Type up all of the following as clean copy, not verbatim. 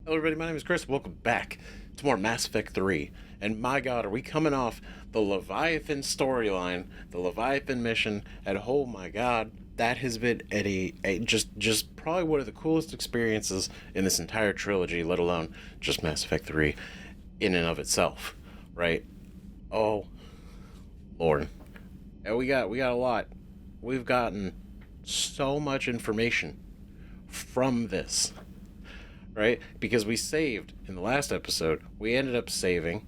Hello, everybody. My name is Chris. Welcome back to more Mass Effect 3. And my God, are we coming off the Leviathan storyline, the Leviathan mission, and oh my God, that has been just probably one of the coolest experiences in this entire trilogy, let alone just Mass Effect 3 in and of itself, right? Oh, Lord. And we got a lot. We've gotten so much information from this, right? Because we saved in the last episode, we ended up saving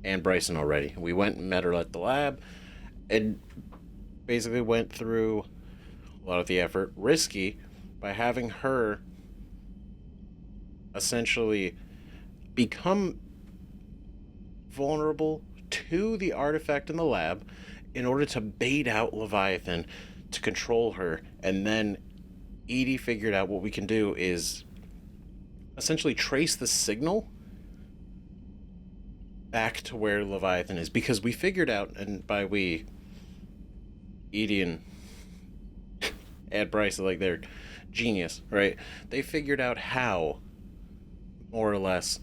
Anne Bryson already. We went and met her at the lab and basically went through a lot of the effort, risky, by having her essentially become vulnerable to the artifact in the lab in order to bait out Leviathan to control her. And then Edie figured out what we can do is essentially trace the signal back to where Leviathan is, because we figured out, and by we, Edie and Ed Bryce, like, they're genius, right? They figured out how, more or less,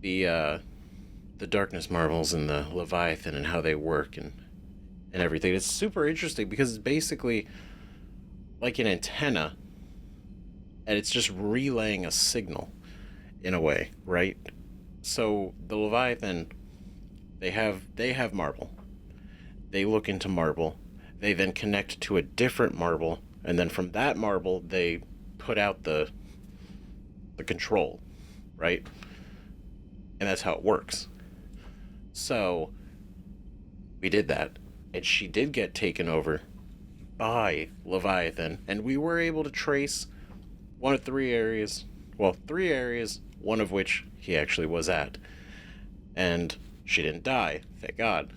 the darkness marbles and the Leviathan and how they work and everything. It's super interesting because it's basically like an antenna, and it's just relaying a signal in a way, right? So the Leviathan, they have marble. They look into marble. They then connect to a different marble, and then from that marble they put out the control, right? And that's how it works. So we did that, and she did get taken over by Leviathan, and we were able to trace one of three areas, one of which he actually was at. And she didn't die, thank God,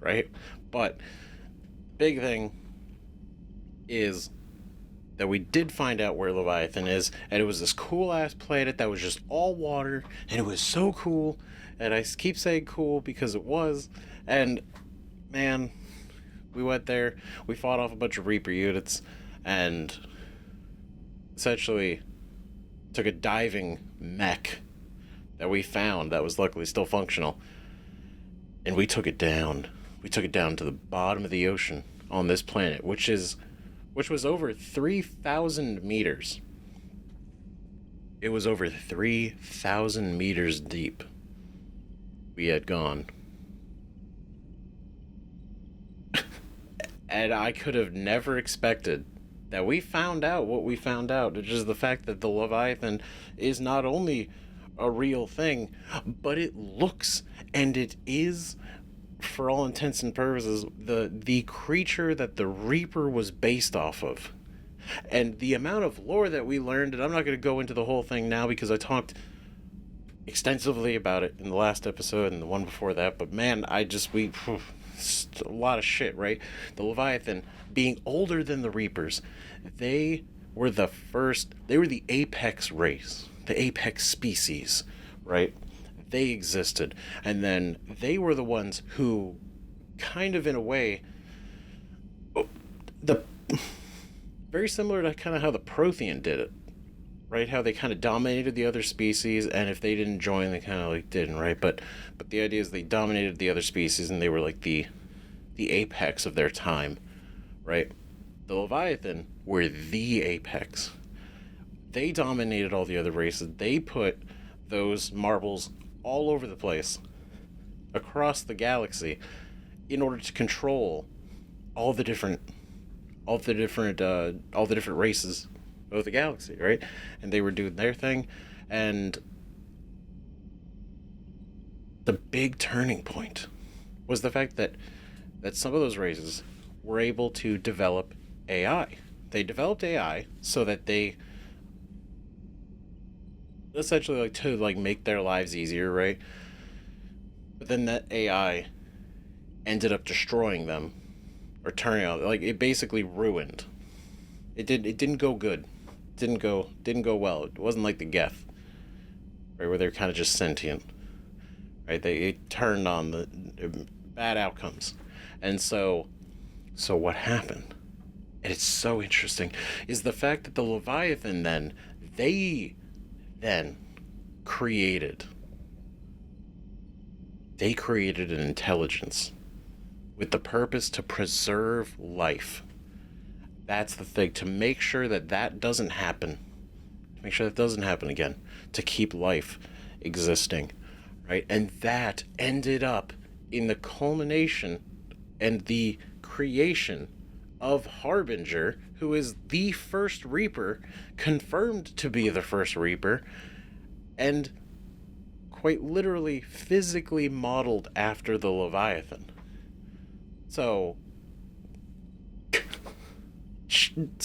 right? But the big thing is that we did find out where Leviathan is, and it was this cool-ass planet that was just all water, and it was so cool, and I keep saying cool because it was, and man, we went there, we fought off a bunch of Reaper units, and essentially took a diving mech that we found that was luckily still functional, and we took it down. We took it down to the bottom of the ocean on this planet, which was over 3,000 meters. It was over 3,000 meters deep. We had gone. And I could have never expected that we found out what we found out. It's just the fact that the Leviathan is not only a real thing, but it looks, and it is, for all intents and purposes, the creature that the Reaper was based off of. And the amount of lore that we learned, and I'm not going to go into the whole thing now because I talked extensively about it in the last episode and the one before that, but man, a lot of shit, right? The Leviathan, being older than the Reapers, they were the apex race, the apex species, right? They existed, and then they were the ones who, kind of in a way, very similar to kind of how the Prothean did it, right? How they kind of dominated the other species, and if they didn't join, they kind of like didn't, right? But the idea is they dominated the other species, and they were like the apex of their time, right? The Leviathan were the apex. They dominated all the other races. They put those marbles all over the place, across the galaxy, in order to control all the different races of the galaxy, right? And they were doing their thing, and the big turning point was the fact that some of those races were able to develop AI. They developed AI so that they essentially to make their lives easier, right? But then that AI ended up destroying them, or turning out it basically ruined. It didn't go good. Didn't go well. It wasn't like the Geth, right, where they're kind of just sentient, right? It turned on the bad outcomes. And so what happened, and it's so interesting, is the fact that the Leviathan then, they then created an intelligence with the purpose to preserve life. That's the thing, to make sure that doesn't happen, to make sure that doesn't happen again, to keep life existing, right? And that ended up in the culmination and the creation of Harbinger, who is the first Reaper, confirmed to be the first Reaper, and quite literally physically modeled after the Leviathan. So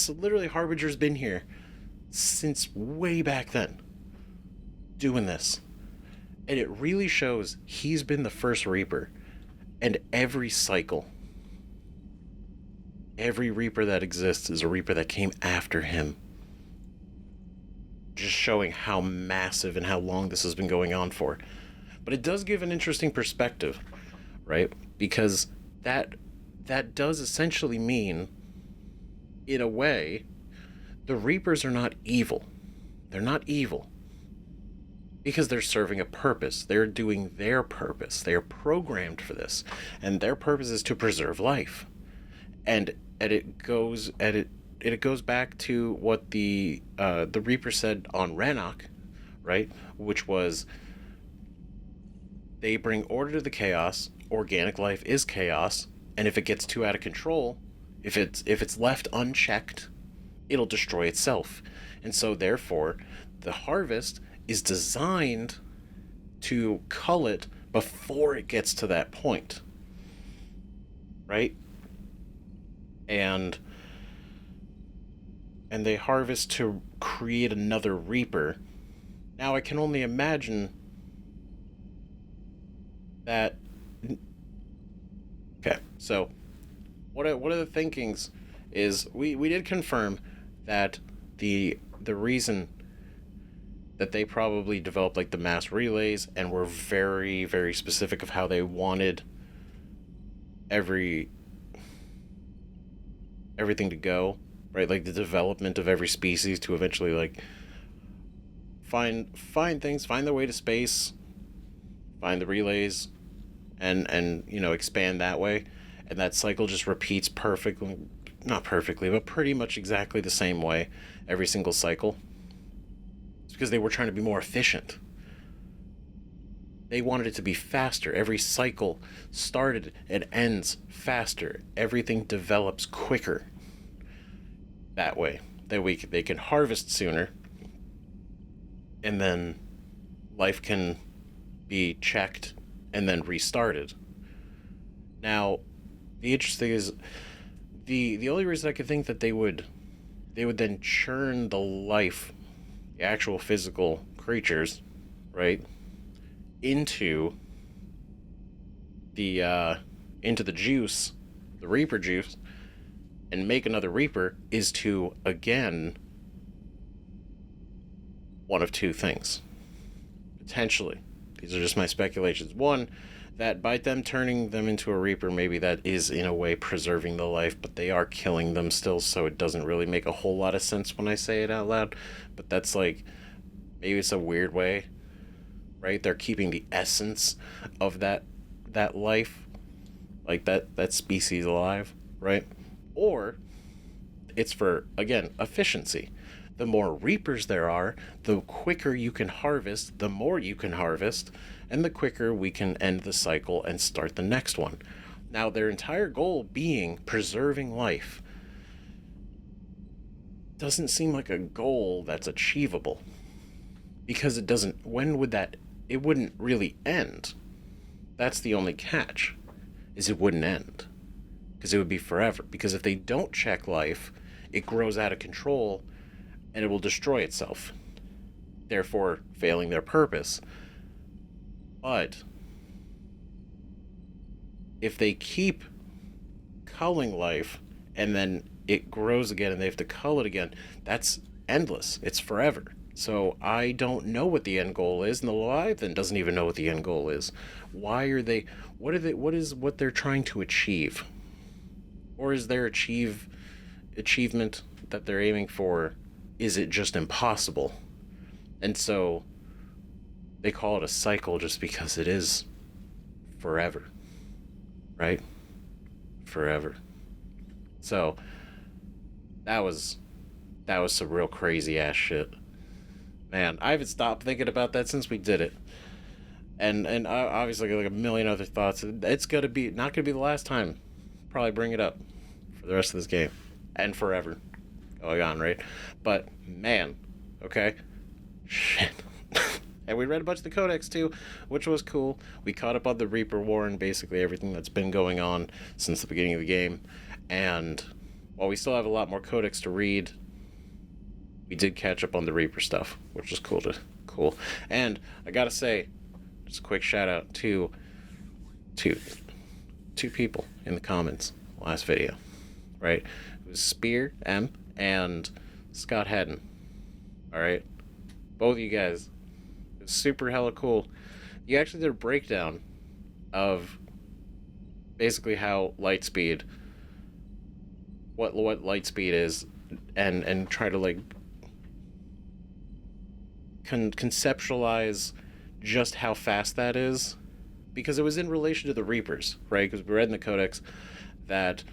literally Harbinger's been here since way back then doing this. And it really shows he's been the first Reaper. And every cycle, every Reaper that exists is a Reaper that came after him. Just showing how massive and how long this has been going on for. But it does give an interesting perspective, right? Because that does essentially mean, in a way, the Reapers are not evil. They're not evil. Because they're serving a purpose. They're doing their purpose. They are programmed for this. And their purpose is to preserve life. And it goes back to what the Reaper said on Rannoch, right? Which was, they bring order to the chaos. Organic life is chaos. And if it gets too out of control, if it's left unchecked, it'll destroy itself. And so therefore, the harvest is designed to cull it before it gets to that point, right? And they harvest to create another Reaper. Now I can only imagine that. Okay, so one of the thinkings is we did confirm that the reason that they probably developed like the mass relays and were very, very specific of how they wanted everything to go, right? Like the development of every species to eventually like find things, find their way to space, find the relays, and expand that way. And that cycle just repeats perfectly, not perfectly, but pretty much exactly the same way every single cycle. It's because they were trying to be more efficient. They wanted it to be faster. Every cycle started and ends faster. Everything develops quicker. That way, they can harvest sooner, and then life can be checked and then restarted. Now, the interesting is the only reason I could think that they would then churn the life, the actual physical creatures, right, into the juice, the Reaper juice, and make another Reaper is to, again, one of two things. Potentially. These are just my speculations. One, that by them turning them into a Reaper, maybe that is in a way preserving the life, but they are killing them still, so it doesn't really make a whole lot of sense when I say it out loud. But that's like, maybe it's a weird way, right? They're keeping the essence of that life, like that species alive, right? Or it's for, again, efficiency. The more Reapers there are, the quicker you can harvest, the more you can harvest, and the quicker we can end the cycle and start the next one. Now, their entire goal being preserving life doesn't seem like a goal that's achievable. Because it doesn't, it wouldn't really end. That's the only catch, is it wouldn't end. Because it would be forever. Because if they don't check life, it grows out of control, and it will destroy itself, therefore failing their purpose. But if they keep culling life and then it grows again and they have to cull it again, that's endless. It's forever. So I don't know what the end goal is, and the Leviathan doesn't even know what the end goal is. What is what they're trying to achieve? Or is their achievement that they're aiming for, is it just impossible? And so they call it a cycle just because it is forever, right? Forever. So that was some real crazy ass shit. Man, I haven't stopped thinking about that since we did it. And obviously like a million other thoughts. It's gonna be not gonna be the last time. Probably bring it up for the rest of this game and forever going on, right? But man, okay, shit. And we read a bunch of the Codex too, which was cool. We caught up on the Reaper War and basically everything that's been going on since the beginning of the game. And while we still have a lot more Codex to read, we did catch up on the Reaper stuff, which is cool. And I gotta say, just a quick shout out to two people in the comments last video, right? It was Spear M and Scott Haddon. All right, both of you guys, it was super hella cool. You actually did a breakdown of basically how lightspeed, what lightspeed is, and try to like conceptualize just how fast that is, because it was in relation to the Reapers, right? Because we read in the Codex that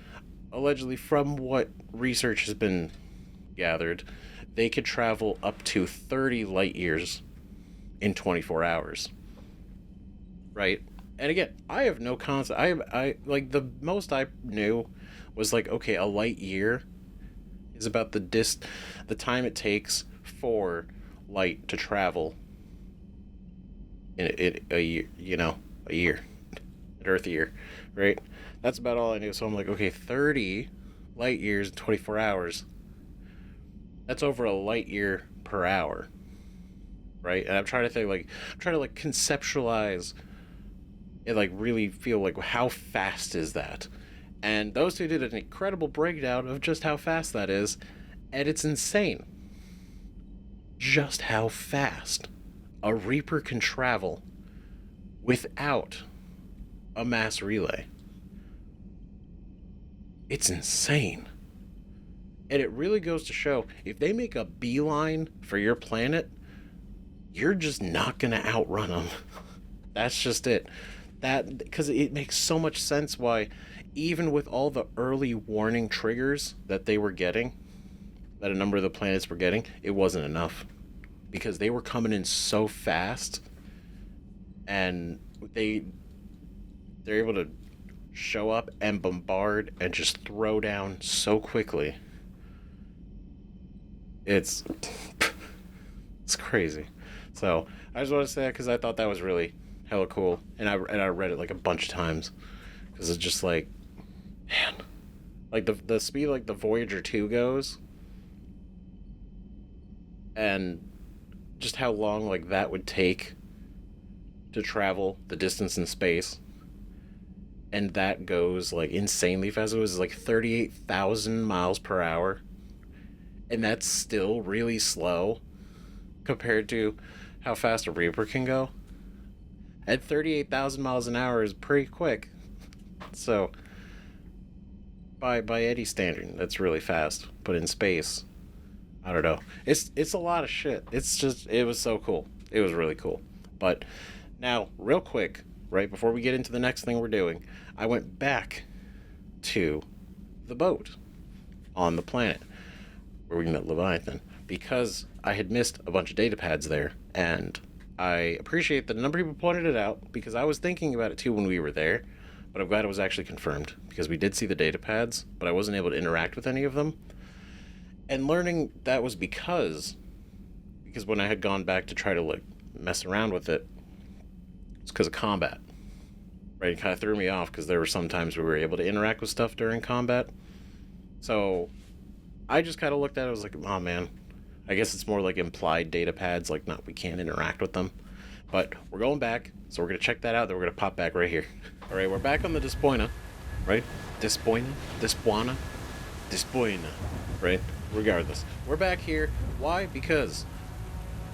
allegedly, from what research has been gathered, they could travel up to 30 light years in 24 hours, right? And again, I have no concept. I like, the most I knew was like, okay, a light year is about the time it takes for light to travel in a year, a year, an Earth year, right? That's about all I knew. So I'm like, okay, 30 light years in 24 hours. That's over a light year per hour, right? And I'm trying to conceptualize it, like really feel like how fast is that? And those two did an incredible breakdown of just how fast that is, and it's insane. Just how fast a Reaper can travel without a mass relay. It's insane. And it really goes to show, if they make a beeline for your planet, you're just not going to outrun them. That's just it. Because it makes so much sense why, even with all the early warning triggers that they were getting, that a number of the planets were getting, it wasn't enough. Because they were coming in so fast, and they're able to show up and bombard and just throw down so quickly. It's crazy. So I just want to say that because I thought that was really hella cool, and I read it like a bunch of times, because it's just like, man, like the speed like the Voyager 2 goes, and just how long like that would take to travel the distance in space, and that goes like insanely fast. It was like 38,000 miles per hour, and that's still really slow compared to how fast a Reaper can go. At 38,000 miles an hour is pretty quick. So by any standard, that's really fast. But in space, I don't know. It's a lot of shit. It was so cool. It was really cool. But now, real quick, right before we get into the next thing we're doing, I went back to the boat on the planet where we met Leviathan, because I had missed a bunch of datapads there, and I appreciate that a number of people pointed it out, because I was thinking about it too when we were there, but I'm glad it was actually confirmed, because we did see the datapads, but I wasn't able to interact with any of them. And learning that was because when I had gone back to try to like mess around with it, it's because of combat. Right? It kind of threw me off, because there were some times we were able to interact with stuff during combat. So I just kind of looked at it, I was like, oh man, I guess it's more like implied datapads, like, no, we can't interact with them. But we're going back, so we're going to check that out, then we're going to pop back right here. All right, we're back on the Despoina, right? Despoina, right? Regardless, we're back here. Why? Because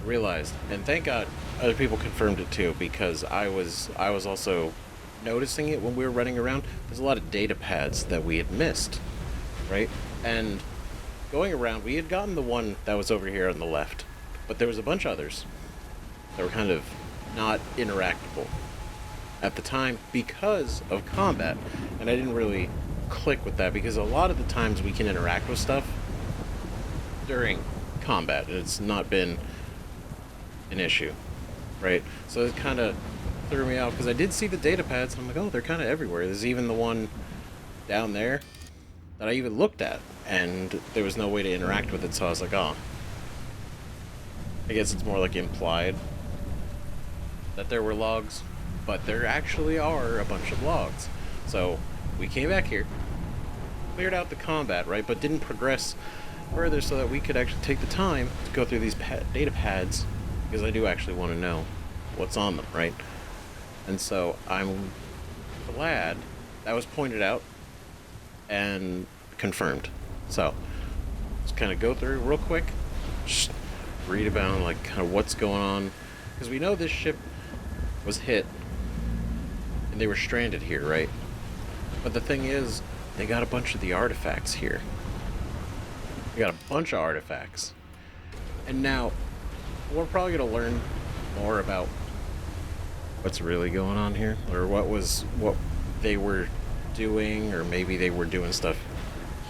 I realized, and thank God other people confirmed it too, because I was also noticing it when we were running around. There's a lot of datapads that we had missed, right? And going around, we had gotten the one that was over here on the left, But there was a bunch of others that were kind of not interactable at the time because of combat. And I didn't really click with that because a lot of the times we can interact with stuff during combat. It's not been an issue, right? So it kind of threw me off because I did see the data pads. And I'm like, oh, they're kind of everywhere. There's even the one down there that I even looked at, and there was no way to interact with it. So I was like, oh, I guess it's more like implied that there were logs, but there actually are a bunch of logs. So we came back here, cleared out the combat, right, but didn't progress further so that we could actually take the time to go through these data pads, because I do actually want to know what's on them, right? And so I'm glad that was pointed out and confirmed. So let's kind of go through real quick, just read about like kind of what's going on, because we know this ship was hit and they were stranded here, right? But the thing is, they got a bunch of the artifacts here. We got a bunch of artifacts, and now we're probably gonna learn more about what's really going on here, or what they were doing, or maybe they were doing stuff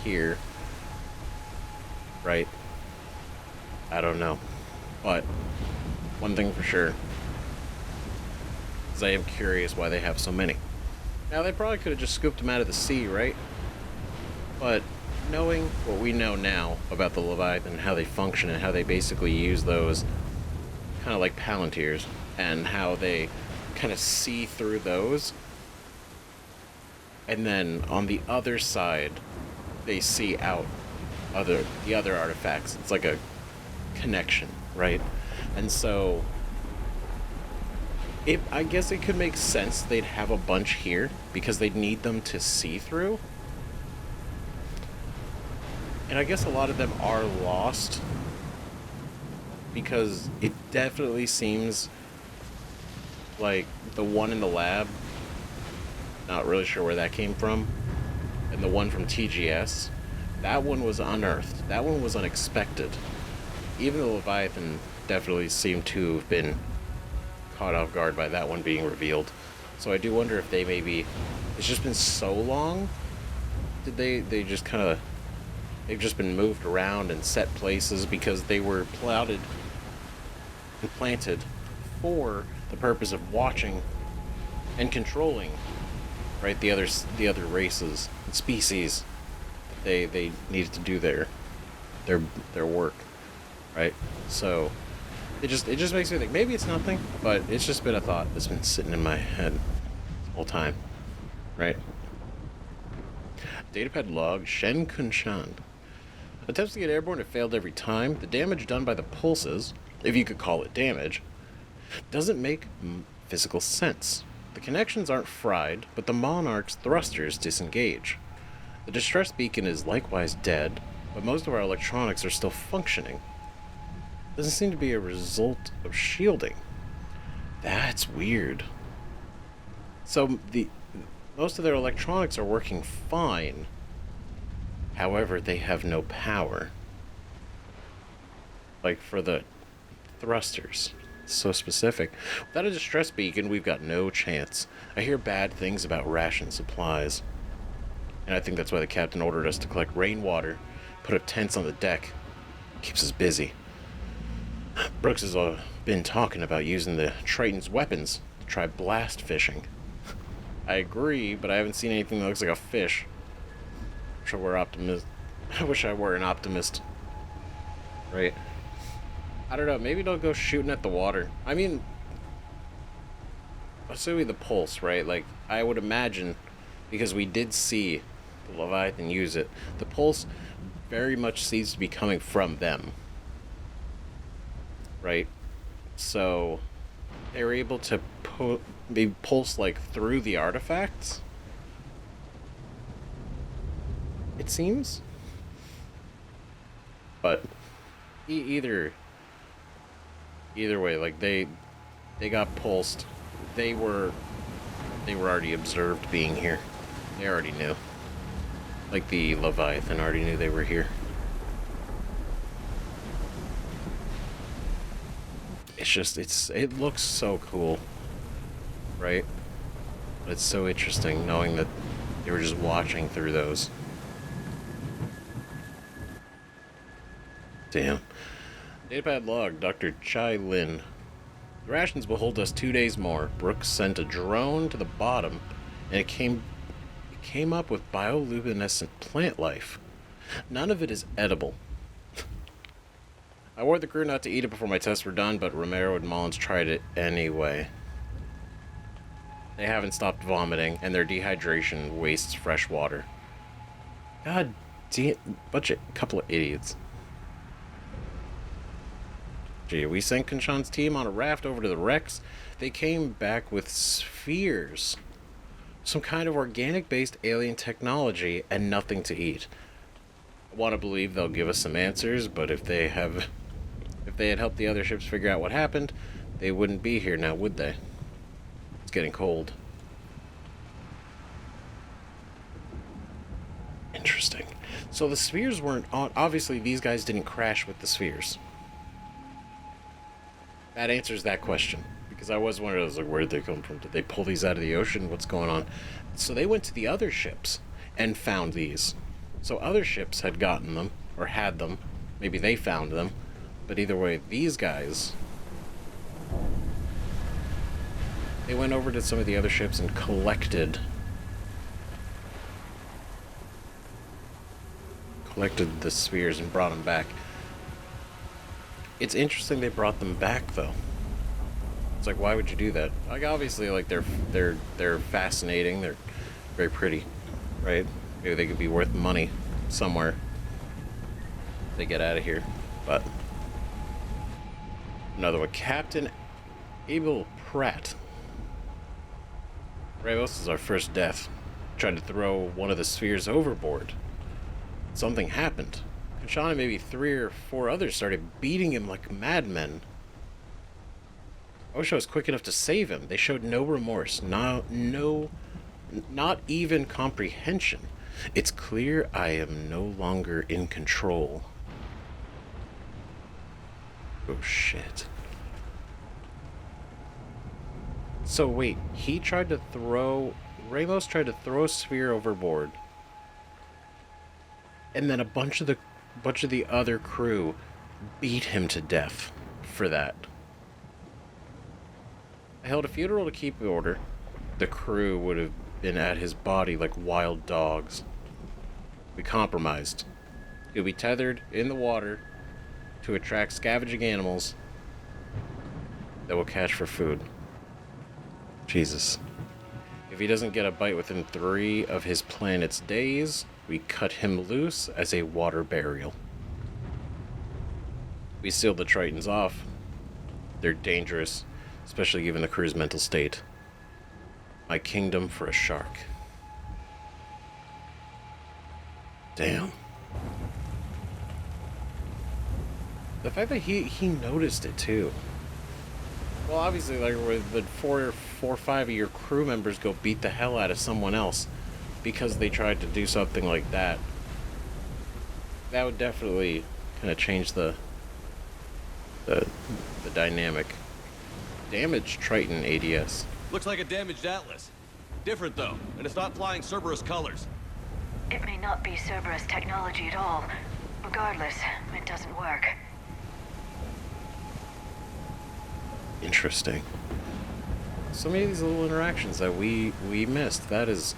here, right? I don't know, but one thing for sure is I am curious why they have so many. Now, they probably could have just scooped them out of the sea, right? But knowing what we know now about the Leviathan, how they function, and how they basically use those kind of like palantirs, and how they kind of see through those, and then on the other side they see out the other artifacts. It's like a connection, right? And so I guess it could make sense they'd have a bunch here because they'd need them to see through. And I guess a lot of them are lost because it definitely seems like the one in the lab, not really sure where that came from, and the one from TGS, that one was unearthed. That one was unexpected. Even the Leviathan definitely seemed to have been caught off guard by that one being revealed. So I do wonder if they maybe, it's just been so long, did they just kind of, they've just been moved around and set places because they were plotted and planted for the purpose of watching and controlling, right, the other races and species. They needed to do their work, right? So it just makes me think maybe it's nothing, but it's just been a thought that's been sitting in my head the whole time, right? Datapad log Shen Kunshan. Attempts to get airborne have failed every time. The damage done by the pulses, if you could call it damage, doesn't make physical sense. The connections aren't fried, but the Monarch's thrusters disengage. The distress beacon is likewise dead, but most of our electronics are still functioning. Doesn't seem to be a result of shielding. That's weird. So most of their electronics are working fine. However, they have no power. Like for the thrusters. So specific. Without a distress beacon, we've got no chance. I hear bad things about ration supplies. And I think that's why the captain ordered us to collect rainwater, put up tents on the deck. Keeps us busy. Brooks has been talking about using the Triton's weapons to try blast fishing. I agree, but I haven't seen anything that looks like a fish. I wish I were an optimist. Right? I don't know, maybe they'll go shooting at the water. I mean, assuming the pulse, right? Like, I would imagine, because we did see the Leviathan use it, the pulse very much seems to be coming from them. Right? So, they were able to maybe pulse, like, through the artifacts? It seems? But, either way, like, they got pulsed. They were already observed being here. They already knew. Like the Leviathan already knew they were here. it looks so cool, right? But it's so interesting knowing that they were just watching through those. Damn. Datapad log, Dr. Chai Lin. The rations will hold us 2 days more. Brooks sent a drone to the bottom, and it came up with bioluminescent plant life. None of it is edible. I warned the crew not to eat it before my tests were done, but Romero and Mullins tried it anyway. They haven't stopped vomiting, and their dehydration wastes fresh water. God damn, couple of idiots. Gee, we sent Kanshan's team on a raft over to the wrecks. They came back with spheres. Some kind of organic-based alien technology and nothing to eat. I want to believe they'll give us some answers, but if they had helped the other ships figure out what happened, they wouldn't be here now, would they? It's getting cold. Interesting. So the spheres weren't on. Obviously, these guys didn't crash with the spheres. That answers that question. Because I was wondering, I was like, where did they come from? Did they pull these out of the ocean? What's going on? So they went to the other ships and found these. So other ships had gotten them, or had them. Maybe they found them. But either way, these guys, they went over to some of the other ships and collected the spheres and brought them back. It's interesting they brought them back, though. It's like, why would you do that? Like, obviously, like, they're fascinating. They're very pretty, right? Maybe they could be worth money somewhere if they get out of here. But another one, Captain Abel Pratt. Ramos is our first death. Tried to throw one of the spheres overboard. Something happened. Kanshan and maybe 3 or 4 others started beating him like madmen. OSHA was quick enough to save him. They showed no remorse, not even comprehension. It's clear I am no longer in control. Oh shit. So wait, Ramos tried to throw a sphere overboard. And then a bunch of the other crew beat him to death for that. I held a funeral to keep order. The crew would have been at his body like wild dogs. We compromised. He'll be tethered in the water to attract scavenging animals that will catch for food. Jesus. If he doesn't get a bite within 3 of his planet's days, we cut him loose as a water burial. We sealed the Tritons off. They're dangerous, especially given the crew's mental state. My kingdom for a shark. Damn. The fact that he noticed it too. Well, obviously, like, with the 4 or 5 of your crew members go beat the hell out of someone else because they tried to do something like that, that would definitely kind of change the dynamic. Damaged Triton ADS. Looks like a damaged Atlas. Different though, and it's not flying Cerberus colors. It may not be Cerberus technology at all. Regardless, it doesn't work. Interesting. So many of these little interactions that we missed. That is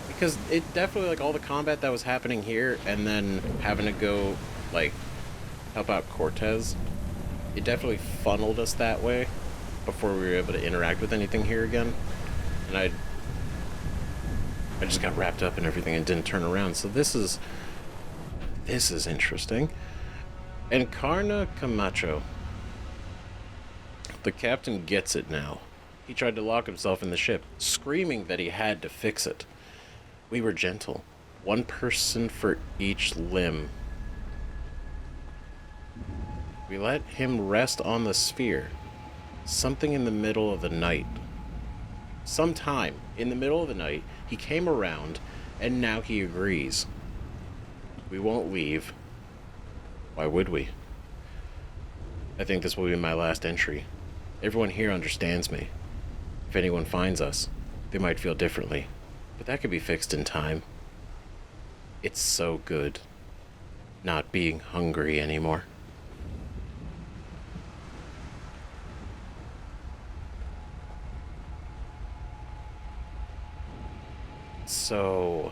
because it definitely, like, all the combat that was happening here and then having to go, like, help out Cortez, it definitely funneled us that way before we were able to interact with anything here again. And I just got wrapped up in everything and didn't turn around. So this is interesting. Encarna Camacho. The captain gets it now. He tried to lock himself in the ship, screaming that he had to fix it. We were gentle. 1 person for each limb. We let him rest on the sphere. Something in the middle of the night. Sometime in the middle of the night, he came around, and now he agrees. We won't leave. Why would we? I think this will be my last entry. Everyone here understands me. If anyone finds us, they might feel differently, but that could be fixed in time. It's so good not being hungry anymore. So,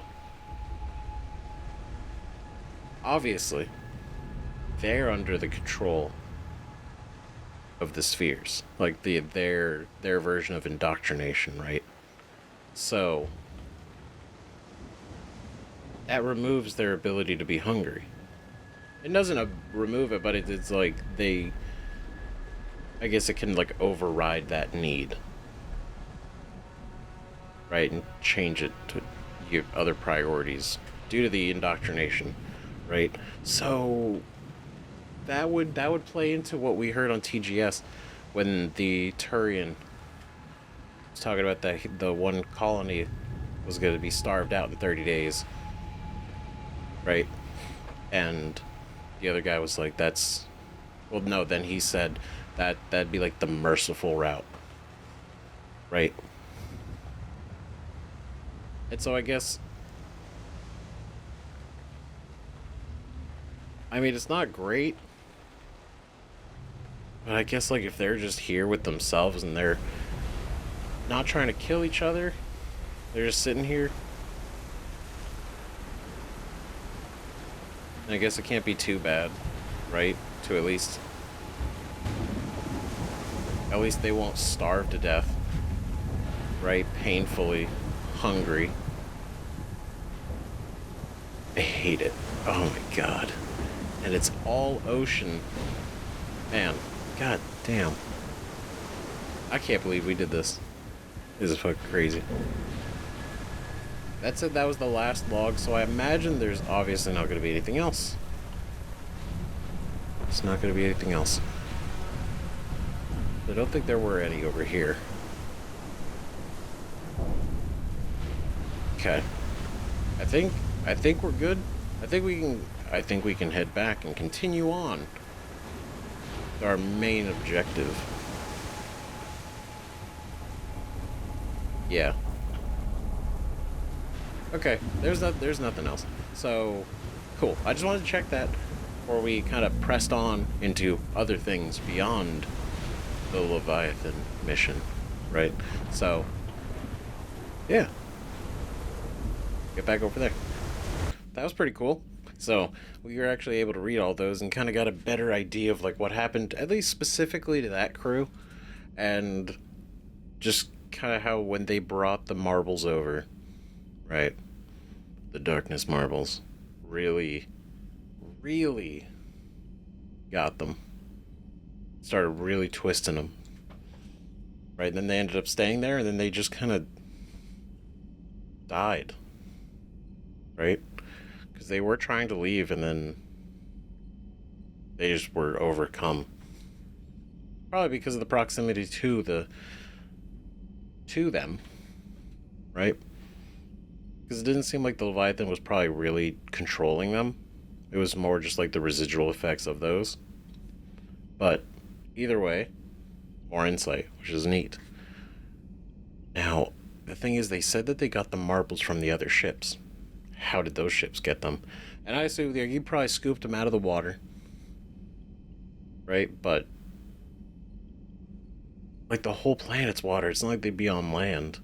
obviously, they're under the control of the spheres, like their version of indoctrination, right? So that removes their ability to be hungry. It doesn't remove it, but it's like I guess it can like override that need, right, and change it to your other priorities due to the indoctrination, right? So that would play into what we heard on TGS when the Turian was talking about that the one colony was going to be starved out in 30 days, right? And the other guy was like, that's, well, no, then he said that'd be like the merciful route, right? And so I guess, I mean, it's not great, but I guess, like, if they're just here with themselves and they're not trying to kill each other, they're just sitting here, I guess it can't be too bad, right? To at least they won't starve to death, right? Painfully hungry. I hate it. Oh my god. And it's all ocean. Man, god damn. I can't believe we did this. This is fucking crazy. That said, that was the last log, so I imagine there's obviously not going to be anything else. It's not going to be anything else. I don't think there were any over here. Okay. I think we're good. I think we can head back and continue on with our main objective. Yeah. Okay, there's nothing else. So, cool. I just wanted to check that before we kind of pressed on into other things beyond the Leviathan mission, right? So, yeah. Get back over there. That was pretty cool. So, we were actually able to read all those and kind of got a better idea of, like, what happened, at least specifically to that crew, and just kind of how when they brought the marbles over, right? The darkness marbles really got them. Started really twisting them. Right? And then they ended up staying there, and then they just kind of died. Right? Because they were trying to leave, and then they just were overcome. Probably because of the proximity to them. Right? Because it didn't seem like the Leviathan was probably really controlling them. It was more just like the residual effects of those. But either way, more insight, which is neat. Now, the thing is, they said that they got the marbles from the other ships. How did those ships get them? And I assume you probably scooped them out of the water. Right? But, like, the whole planet's water. It's not like they'd be on land.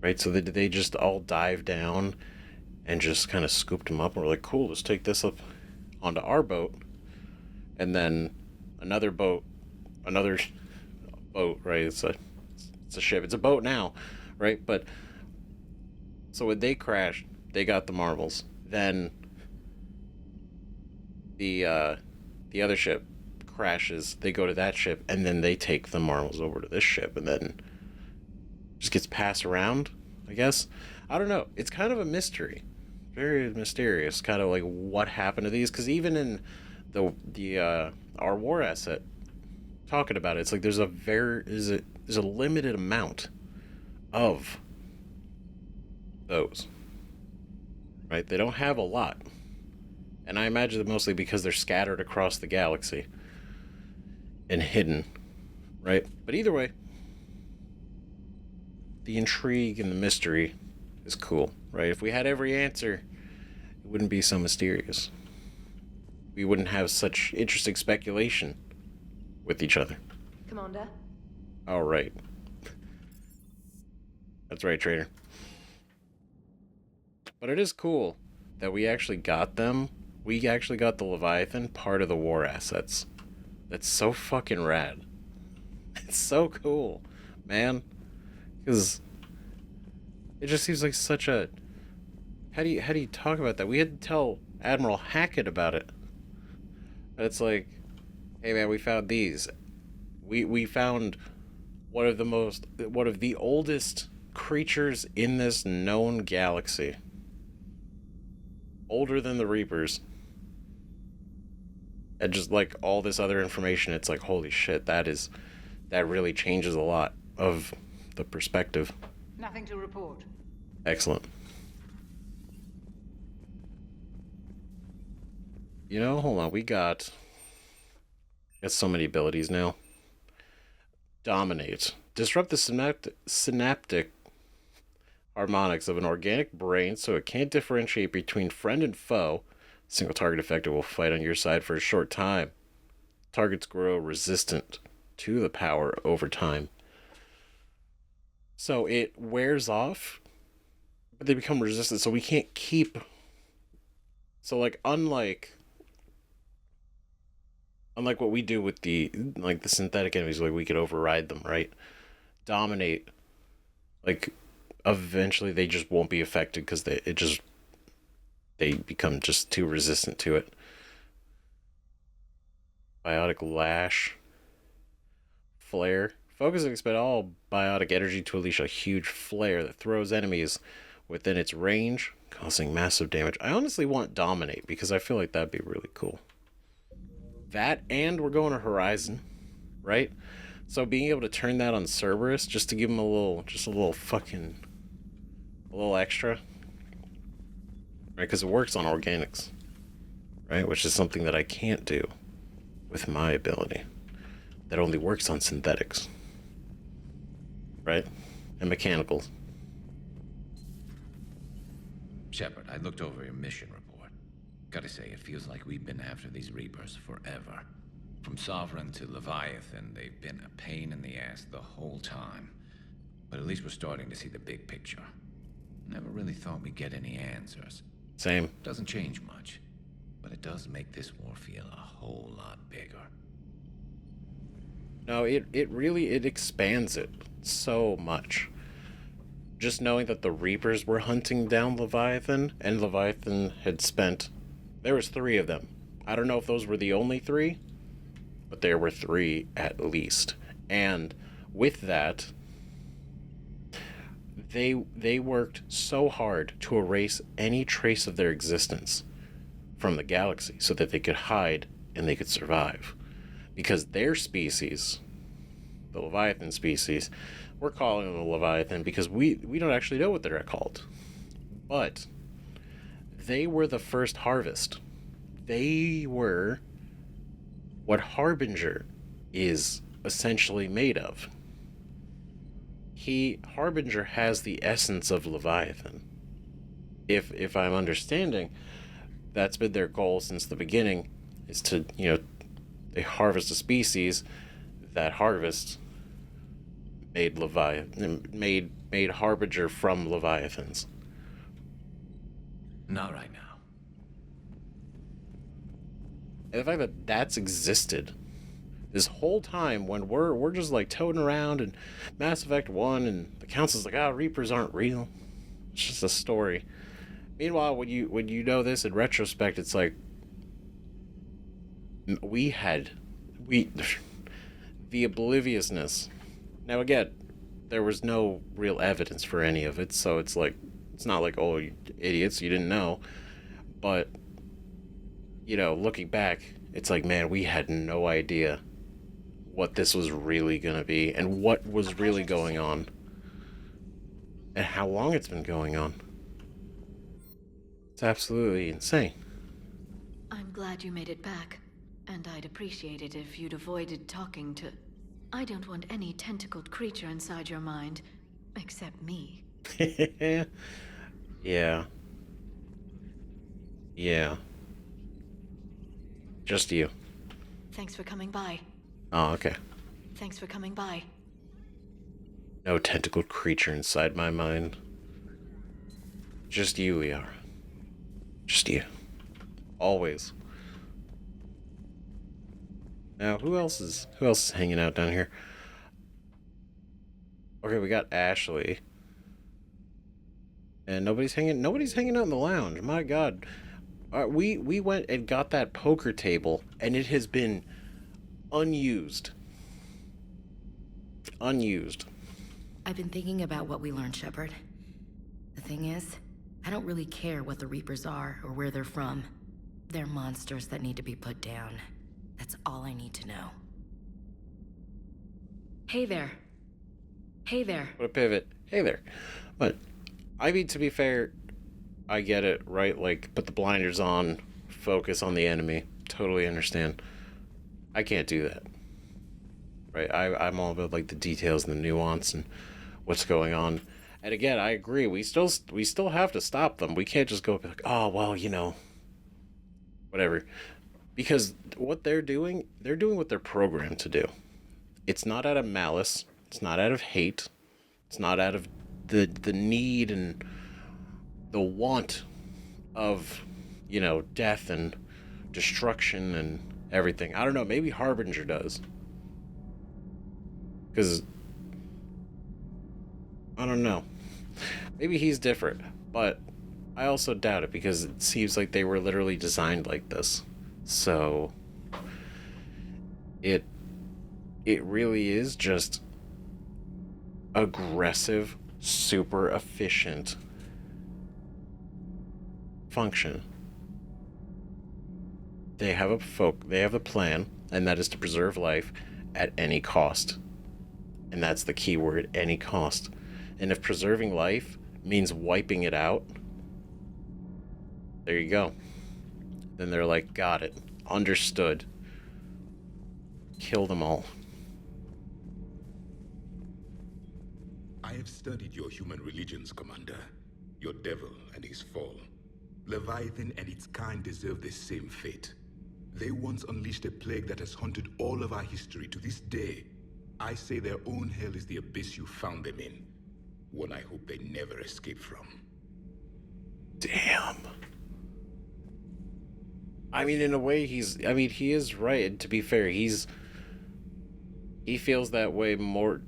Right? So did they just all dive down and just kind of scooped them up? And we're like, cool, let's take this up onto our boat. And then another boat, right? It's a ship. It's a boat now, right? But so when they crashed, they got the marbles. Then the other ship crashes. They go to that ship, and then they take the marbles over to this ship, and then just gets passed around, I guess. I don't know. It's kind of a mystery. Very mysterious, kind of like what happened to these, because even in our war asset talking about it, it's like there's a limited amount of those, right? They don't have a lot, and I imagine that mostly because they're scattered across the galaxy, and hidden, right? But either way, the intrigue and the mystery is cool, right? If we had every answer, it wouldn't be so mysterious. We wouldn't have such interesting speculation with each other. Commander? All right. That's right, Trader. But it is cool that we actually got them. We actually got the Leviathan part of the war assets. That's so fucking rad. It's so cool, man. Because it just seems like such a... How do you talk about that? We had to tell Admiral Hackett about it. But it's like, hey man, we found these. We found one of the oldest creatures in this known galaxy. Older than the Reapers. And just like all this other information, it's like, holy shit, that really changes a lot of the perspective. Nothing to report. Excellent. You know, hold on, we got so many abilities now. Dominate. Disrupt the synaptic harmonics of an organic brain so it can't differentiate between friend and foe. Single target effective will fight on your side for a short time. Targets grow resistant to the power over time. So it wears off, but they become resistant, so we can't keep... So, like, unlike what we do with the synthetic enemies, like, we could override them, right? Dominate, like, eventually they just won't be affected because they become just too resistant to it. Biotic Lash. Flare. Focus and expend all biotic energy to unleash a huge flare that throws enemies within its range, causing massive damage. I honestly want Dominate because I feel like that'd be really cool. That, and we're going to Horizon, right? So being able to turn that on Cerberus just to give him a little extra, right? Because it works on organics, right? Which is something that I can't do with my ability. That only works on synthetics, right? And mechanicals. Shepard, I looked over your mission report. Gotta say, it feels like we've been after these Reapers forever. From Sovereign to Leviathan, they've been a pain in the ass the whole time. But at least we're starting to see the big picture. Never really thought we'd get any answers. Same. Doesn't change much, but it does make this war feel a whole lot bigger. No, it really expands it so much. Just knowing that the Reapers were hunting down Leviathan, and Leviathan had spent... There was 3 of them. I don't know if those were the only 3, but there were 3 at least. And with that, they worked so hard to erase any trace of their existence from the galaxy so that they could hide and they could survive. Because their species, the Leviathan species, we're calling them the Leviathan because we don't actually know what they're called. But they were the first harvest. They were what Harbinger is essentially made of. Harbinger has the essence of Leviathan. If I'm understanding, that's been their goal since the beginning, is to, they harvest a species. That harvest made Leviathan, made Harbinger from Leviathans. Not right now. And the fact that that's existed this whole time when we're just like toting around in Mass Effect 1 and the council's like, Reapers aren't real. It's just a story. Meanwhile, when you know this in retrospect, it's like the obliviousness. Now again, there was no real evidence for any of it, so it's like, it's not like, oh, you idiots, you didn't know. But, looking back, it's like, man, we had no idea what this was really going to be and what was really going on and how long it's been going on. It's absolutely insane. I'm glad you made it back. And I'd appreciate it if you'd avoided talking to... I don't want any tentacled creature inside your mind, except me. Yeah. Yeah. Just you. Thanks for coming by. Oh, okay. Thanks for coming by. No tentacled creature inside my mind. Just you, we are. Just you. Always. Now, who else is hanging out down here? Okay, we got Ashley. And nobody's hanging out in the lounge. My God. We went and got that poker table, and it has been unused. Unused. I've been thinking about what we learned, Shepard. The thing is, I don't really care what the Reapers are or where they're from. They're monsters that need to be put down. That's all I need to know. Hey there. Hey there. What a pivot. Hey there. But, I mean, to be fair, I get it, right? Like, put the blinders on, focus on the enemy. Totally understand. I can't do that. Right? I'm all about, like, the details and the nuance and what's going on. And again, I agree. We still have to stop them. We can't just go like, oh, well, you know, whatever. Because what they're doing what they're programmed to do. It's not out of malice. It's not out of hate. It's not out of the need and the want of, you know, death and destruction and everything. I don't know. Maybe Harbinger does. Because, I don't know. Maybe he's different. But I also doubt it because it seems like they were literally designed like this. So, it really is just aggressive, super efficient function. They have a plan, and that is to preserve life at any cost. And that's the key word, any cost. And if preserving life means wiping it out, there you go. Then they're like, got it, understood. Kill them all. I have studied your human religions, Commander. Your devil and his fall. Leviathan and its kind deserve the same fate. They once unleashed a plague that has haunted all of our history to this day. I say their own hell is the abyss you found them in. One I hope they never escape from. Damn. I mean, in a way, he is right. And to be fair, he feels that way more.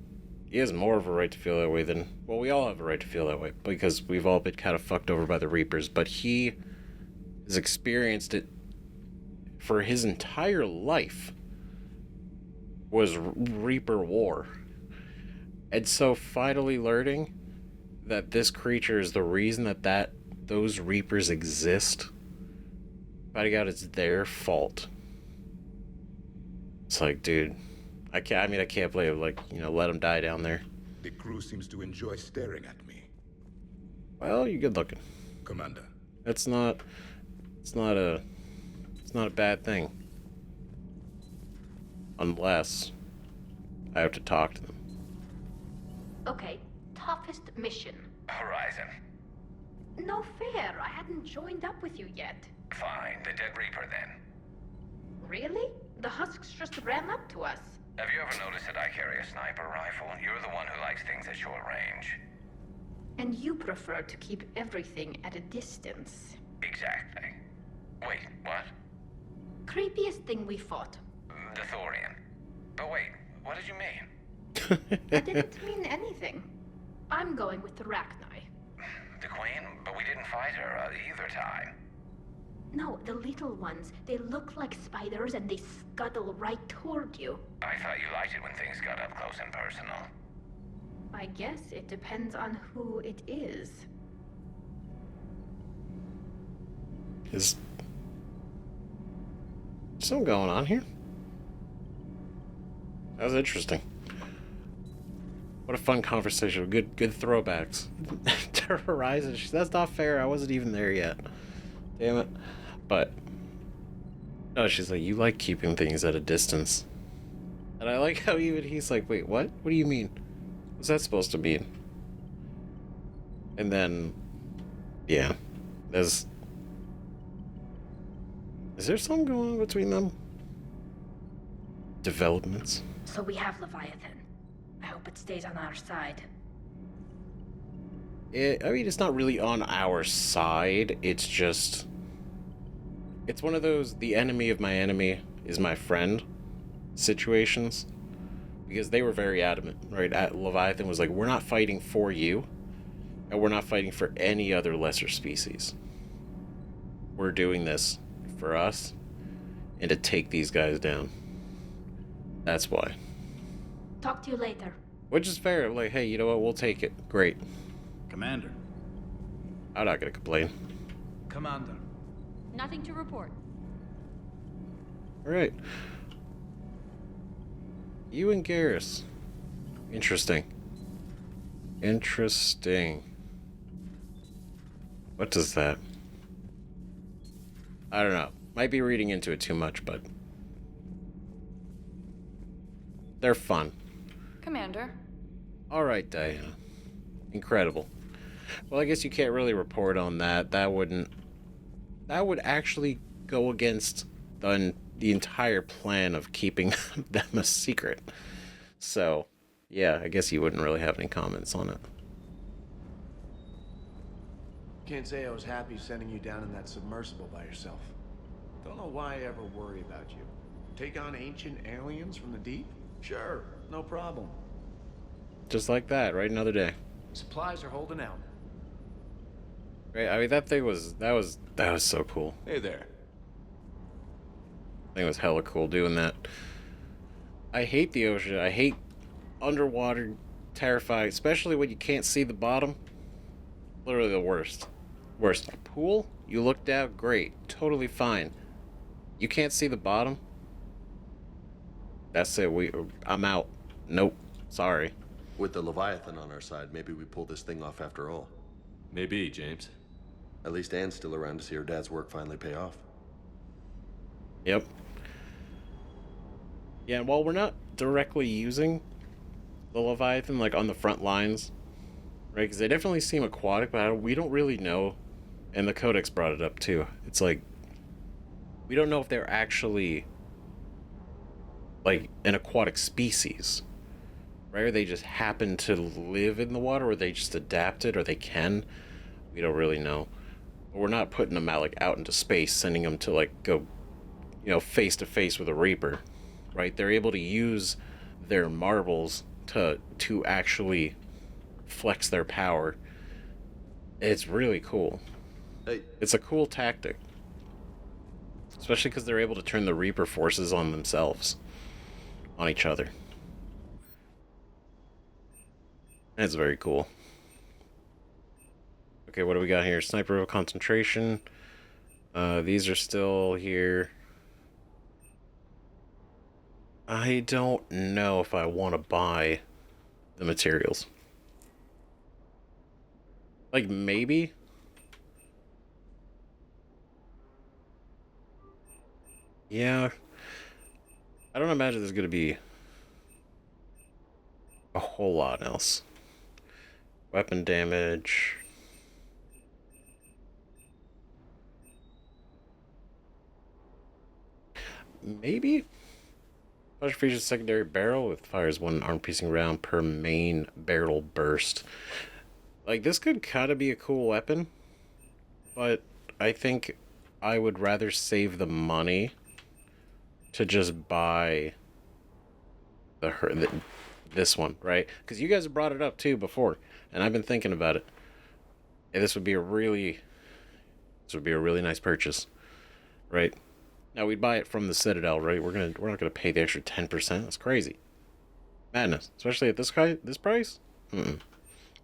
He has more of a right to feel that way than, well, we all have a right to feel that way because we've all been kind of fucked over by the Reapers. But he has experienced it for his entire life. Was Reaper war. And so finally learning that this creature is the reason that those Reapers exist. By God, it's their fault. It's like, dude, I can't believe, like, you know, let them die down there. The crew seems to enjoy staring at me. Well, you're good looking. Commander. It's not a bad thing. Unless I have to talk to them. Okay, toughest mission. Horizon. No fair, I hadn't joined up with you yet. Fine, the Dead Reaper then. Really? The husks just ran up to us. Have you ever noticed that I carry a sniper rifle? You're the one who likes things at short range. And you prefer to keep everything at a distance. Exactly. Wait, what? Creepiest thing we fought. The Thorian. But wait, what did you mean? I didn't mean anything. I'm going with the Rachni. The Queen? But we didn't fight her either time. No, the little ones. They look like spiders and they scuttle right toward you. I thought you liked it when things got up close and personal. I guess it depends on who it is. Is something going on here? That was interesting. What a fun conversation. Good throwbacks. To Horizon. That's not fair. I wasn't even there yet. Damn it. But No, she's like, you like keeping things at a distance. And I like how even he's like, wait, what? What do you mean? What's that supposed to mean? And then, yeah, there's... Is there something going on between them? Developments? So we have Leviathan. I hope it stays on our side. I mean, it's not really on our side. It's just... It's one of those, the enemy of my enemy is my friend situations. Because they were very adamant, right? Leviathan was like, we're not fighting for you, and we're not fighting for any other lesser species. We're doing this for us, and to take these guys down. That's why. Talk to you later. Which is fair. Like, hey, you know what? We'll take it. Great. Commander. I'm not gonna complain. Commander. Nothing to report. All right. You and Garrus. Interesting. Interesting. What does that... I don't know. Might be reading into it too much, but... They're fun. Commander. Alright, Diana. Incredible. Well, I guess you can't really report on that. That wouldn't... That would actually go against the entire plan of keeping them a secret. So, yeah, I guess you wouldn't really have any comments on it. Can't say I was happy sending you down in that submersible by yourself. Don't know why I ever worry about you. Take on ancient aliens from the deep? Sure, no problem. Just like that, right? Another day. Supplies are holding out. Right? I mean, that was so cool. Hey there. I think it was hella cool doing that. I hate the ocean. I hate underwater, terrifying, especially when you can't see the bottom. Literally the worst. Worst. A pool, you look down, great, totally fine. You can't see the bottom? That's it, I'm out. Nope, sorry. With the Leviathan on our side, maybe we pull this thing off after all. Maybe, James. At least Anne's still around to see her dad's work finally pay off. Yep. Yeah, and while we're not directly using the Leviathan, like, on the front lines, right, because they definitely seem aquatic, but we don't really know, and the Codex brought it up, too. It's like, we don't know if they're actually, like, an aquatic species, right? Or they just happen to live in the water, or they just adapted, or they can. We don't really know. But we're not putting them out, like, out into space, sending them to, like, go, you know, face to face with a Reaper, right? They're able to use their marbles to actually flex their power. It's really cool. Hey. It's a cool tactic. Especially because they're able to turn the Reaper forces on themselves. On each other. That's very cool. Okay, what do we got here? Sniper of Concentration. These are still here. I don't know if I want to buy the materials. Like, maybe? Yeah. I don't imagine there's going to be a whole lot else. Weapon damage. Maybe? Pleasure features secondary barrel with fires one arm-piercing round per main barrel burst. Like, this could kind of be a cool weapon, but I think I would rather save the money to just buy this one, right? Because you guys have brought it up too before, and I've been thinking about it. And this would be a really nice purchase, right? Now we'd buy it from the Citadel, right? We're not gonna pay the extra 10%. That's crazy, madness, especially at this price.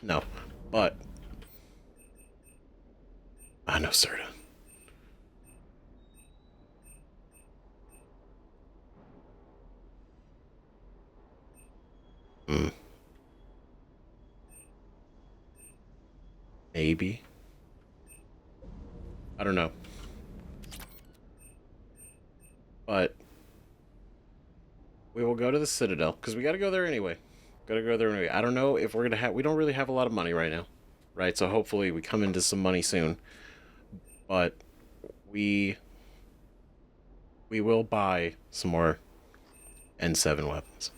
No, but I know Serta. Maybe. I don't know. But we will go to the Citadel, because we got to go there anyway. I don't know if we're going to have... We don't really have a lot of money right now, right? So hopefully we come into some money soon. But we will buy some more N7 weapons.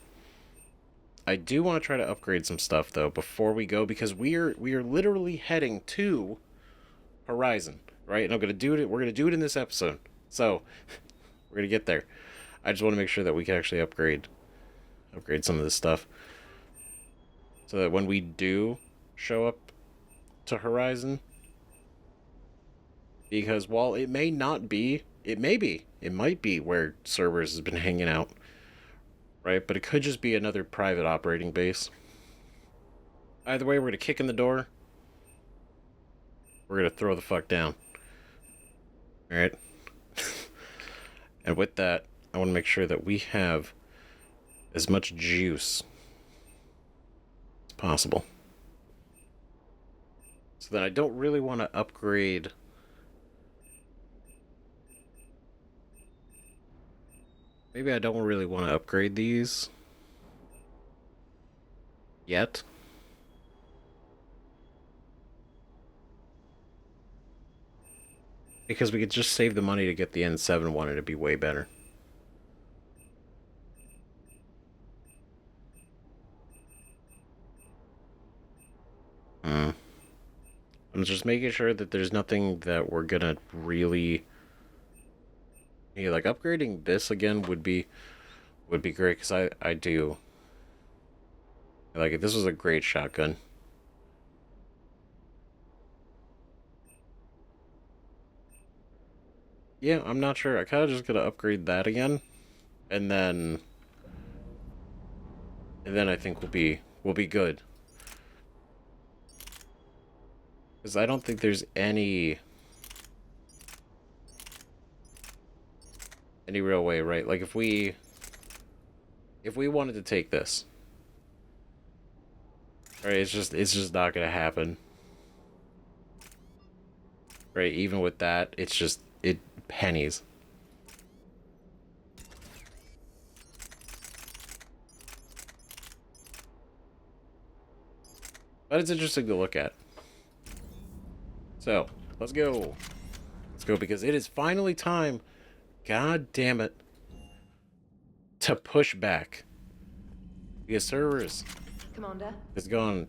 I do want to try to upgrade some stuff, though, before we go, because we are literally heading to Horizon, right? And I'm going to do it. We're going to do it in this episode. So we're going to get there. I just want to make sure that we can actually upgrade some of this stuff, so that when we do show up to Horizon, because while it may not be, it might be where Cerberus has been hanging out, right? But it could just be another private operating base. Either way, we're going to kick in the door. We're going to throw the fuck down. Alright? And with that, I want to make sure that we have as much juice as possible. So then I don't really want to upgrade... Maybe I don't really want to upgrade these yet. Because we could just save the money to get the N7 one and it'd be way better. I'm just making sure that there's nothing that we're gonna really... Yeah, like upgrading this again would be great, because I do like it. This was a great shotgun. Yeah, I'm not sure. I kind of just gonna upgrade that again, and then I think we'll be good. Because I don't think there's any real way, right? Like if we wanted to take this, right? It's just not gonna happen, right? Even with that, it's pennies. But it's interesting to look at. So let's go, because it is finally time. God damn it. To push back. Because Cerberus Commander. is gone.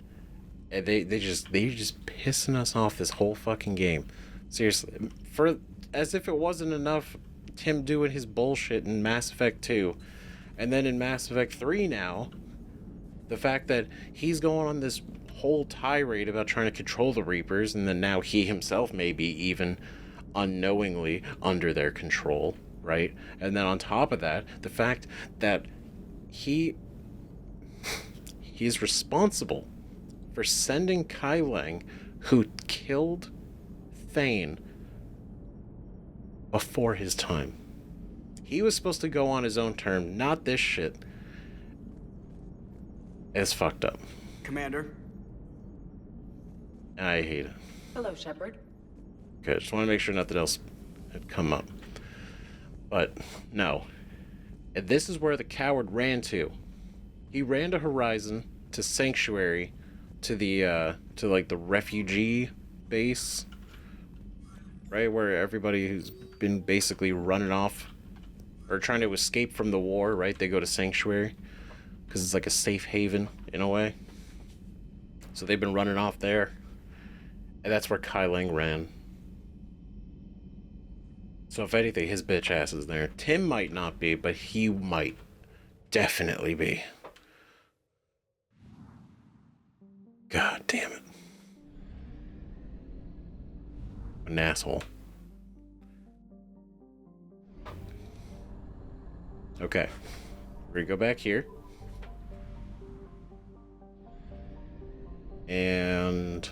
And they just pissing us off this whole fucking game. Seriously. As if it wasn't enough Tim doing his bullshit in Mass Effect 2. And then in Mass Effect 3 now, the fact that he's going on this whole tirade about trying to control the Reapers, and then now he himself may be even unknowingly under their control, right? And then on top of that, the fact that he's responsible for sending Kai Lang, who killed Thane before his time. He was supposed to go on his own term, not this shit. It's fucked up. Commander. I hate it. Hello, Shepard. Okay, just want to make sure nothing else had come up. But, no. And this is where the coward ran to. He ran to Horizon, to Sanctuary, to the, like, the refugee base. Right, where everybody who's been basically running off, or trying to escape from the war, right? They go to Sanctuary, because it's like a safe haven, in a way. So they've been running off there. And that's where Kai Lang ran. So if anything, his bitch ass is there. Tim might not be, but he might definitely be. God damn it. An asshole. Okay. We're gonna go back here. And...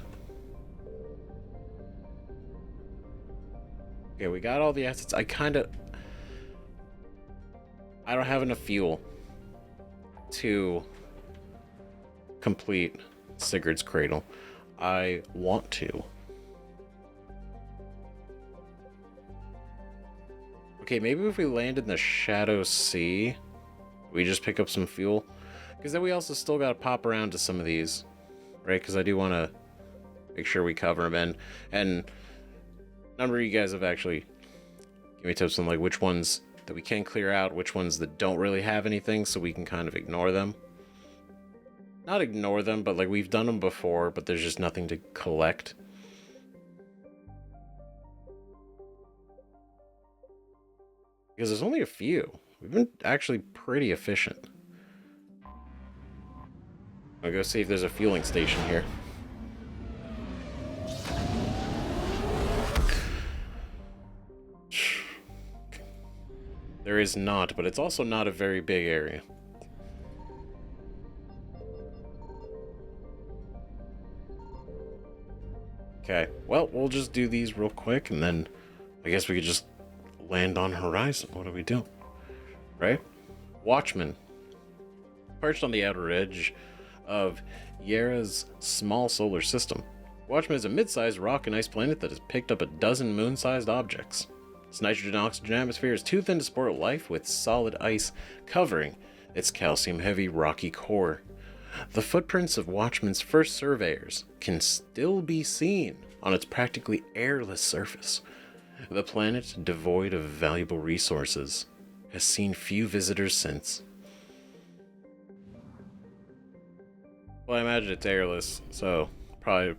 okay, we got all the assets. I don't have enough fuel to complete Sigurd's Cradle. I want to. Okay, maybe if we land in the Shadow Sea, we just pick up some fuel. Because then we also still got to pop around to some of these, right? Because I do want to make sure we cover them. And a number of you guys have actually given me tips on like which ones that we can clear out, which ones that don't really have anything, so we can kind of ignore them. Not ignore them, but like we've done them before, but there's just nothing to collect. Because there's only a few. We've been actually pretty efficient. I'll go see if there's a fueling station here. There is not, but it's also not a very big area. Okay, well, we'll just do these real quick, and then I guess we could just land on Horizon. What do we do? Right? Watchman. Perched on the outer edge of Yera's small solar system. Watchman is a mid-sized rock and ice planet that has picked up a dozen moon-sized objects. Its nitrogen-oxygen atmosphere is too thin to support life, with solid ice covering its calcium-heavy rocky core. The footprints of Watchman's first surveyors can still be seen on its practically airless surface. The planet, devoid of valuable resources, has seen few visitors since. Well, I imagine it's airless, so probably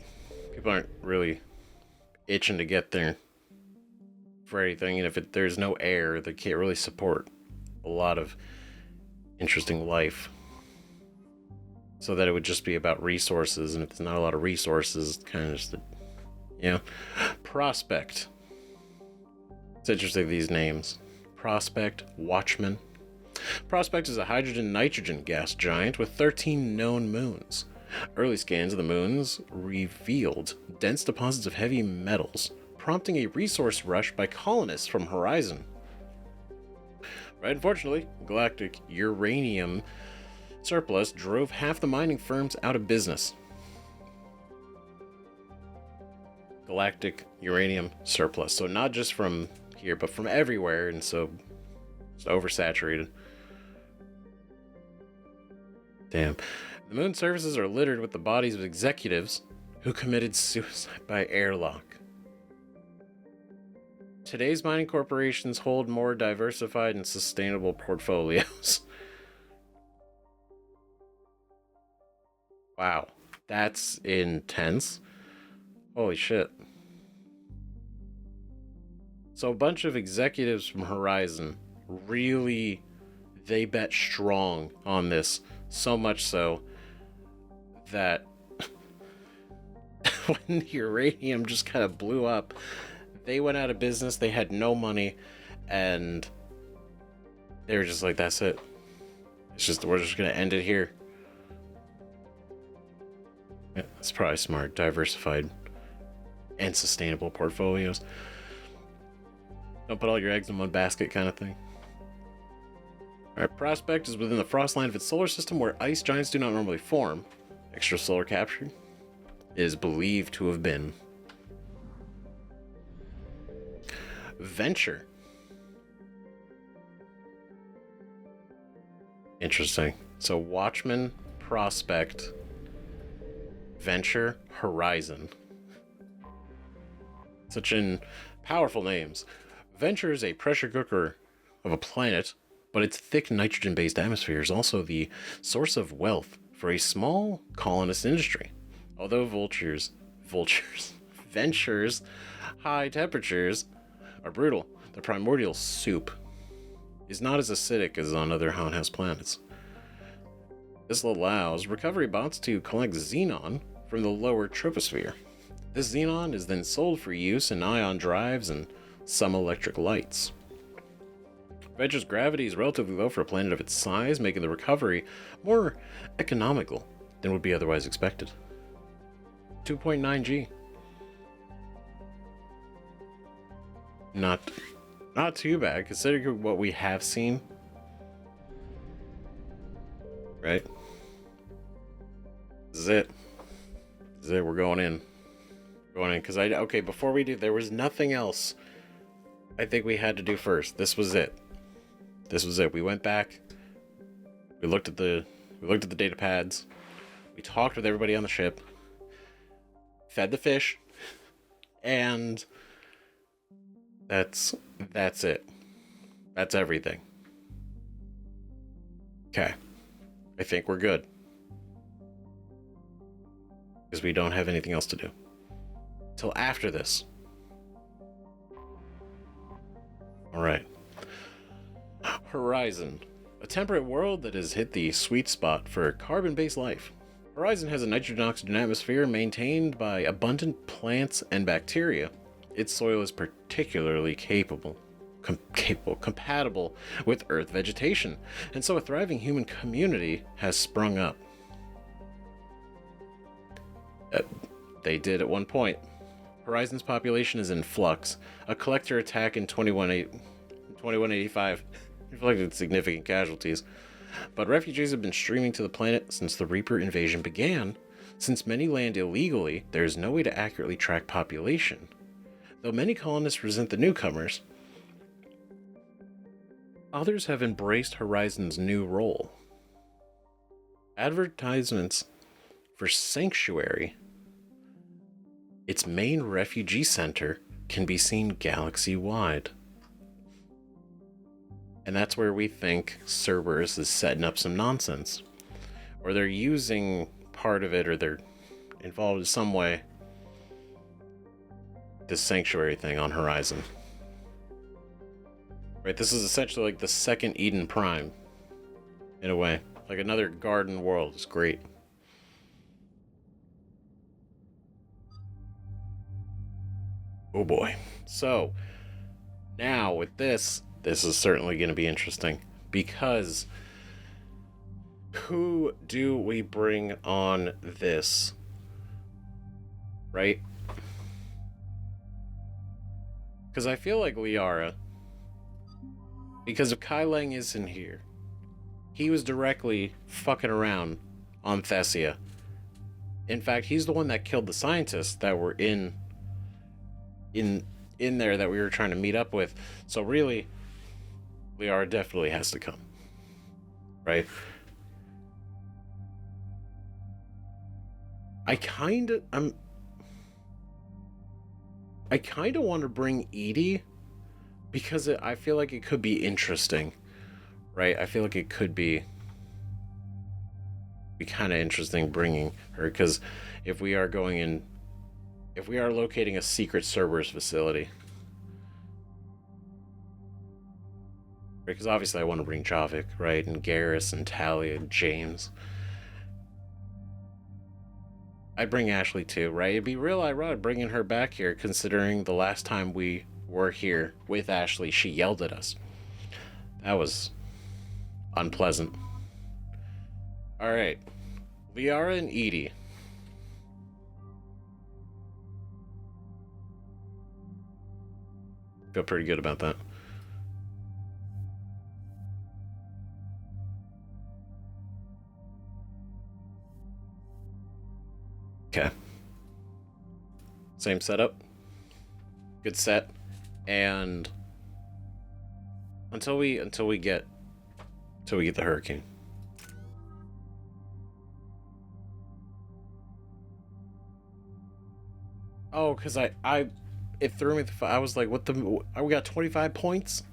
people aren't really itching to get there for anything. And if there's no air, they can't really support a lot of interesting life. So that it would just be about resources, and if there's not a lot of resources, kind of just, Prospect. It's interesting, these names. Prospect, Watchman. Prospect is a hydrogen-nitrogen gas giant with 13 known moons. Early scans of the moons revealed dense deposits of heavy metals, prompting a resource rush by colonists from Horizon. Right, unfortunately, Galactic uranium surplus drove half the mining firms out of business. Galactic uranium surplus. So not just from here, but from everywhere, and so it's oversaturated. Damn. The moon surfaces are littered with the bodies of executives who committed suicide by airlock. Today's mining corporations hold more diversified and sustainable portfolios. Wow, that's intense. Holy shit. So a bunch of executives from Horizon really, they bet strong on this. So much so that when the uranium just kind of blew up, they went out of business, they had no money, and they were just like, that's it. We're just gonna end it here. Yeah, that's probably smart. Diversified and sustainable portfolios. Don't put all your eggs in one basket kind of thing. Alright, Prospect is within the frost line of its solar system where ice giants do not normally form. Extrasolar capture is believed to have been. Venture. Interesting. So Watchman, Prospect, Venture, Horizon. Such powerful names. Venture is a pressure cooker of a planet, but its thick nitrogen-based atmosphere is also the source of wealth for a small colonist industry. Although Venture's high temperatures are brutal, the primordial soup is not as acidic as on other Houndhouse planets. This allows recovery bots to collect xenon from the lower troposphere. This xenon is then sold for use in ion drives and some electric lights. Venture's gravity is relatively low for a planet of its size, making the recovery more economical than would be otherwise expected. 2.9 G. Not too bad, considering what we have seen. Right? This is it. We're going in. Because before we do, there was nothing else I think we had to do first. This was it. This was it. We went back. We looked at the data pads. We talked with everybody on the ship. Fed the fish. And that's it. That's everything. Okay. I think we're good. Because we don't have anything else to do. Till after this. Alright. Horizon. A temperate world that has hit the sweet spot for carbon-based life. Horizon has a nitrogen oxygen atmosphere maintained by abundant plants and bacteria. Its soil is particularly compatible with Earth vegetation, and so a thriving human community has sprung up. They did at one point. Horizon's population is in flux. A collector attack in 2185 inflicted significant casualties. But refugees have been streaming to the planet since the Reaper invasion began. Since many land illegally, there is no way to accurately track population. Though many colonists resent the newcomers, others have embraced Horizon's new role. Advertisements for Sanctuary, its main refugee center, can be seen galaxy-wide. And that's where we think Cerberus is setting up some nonsense. Or they're using part of it, or they're involved in some way. This Sanctuary thing on Horizon. Right, this is essentially like the second Eden Prime. In a way. Like another garden world. It's great. Oh boy. So, now with this is certainly going to be interesting. Because who do we bring on this? Right? Because I feel like Liara, because if Kai Lang isn't here, he was directly fucking around on Thessia. In fact, he's the one that killed the scientists that were in there that we were trying to meet up with. So really, Liara definitely has to come. Right? I kind of want to bring Edie because I feel like it could be interesting, right? I feel like it could be kind of interesting bringing her, because if we are locating a secret Cerberus facility, right? Because obviously I want to bring Javik, right? And Garrus and Talia and James. I'd bring Ashley too, right? It'd be real ironic bringing her back here, considering the last time we were here with Ashley, she yelled at us. That was unpleasant. Alright. Liara and Edie. Feel pretty good about that. Okay. Same setup. Good set. And until we get the Hurricane. Oh, because it threw me. I was like, what the? We got 25 points?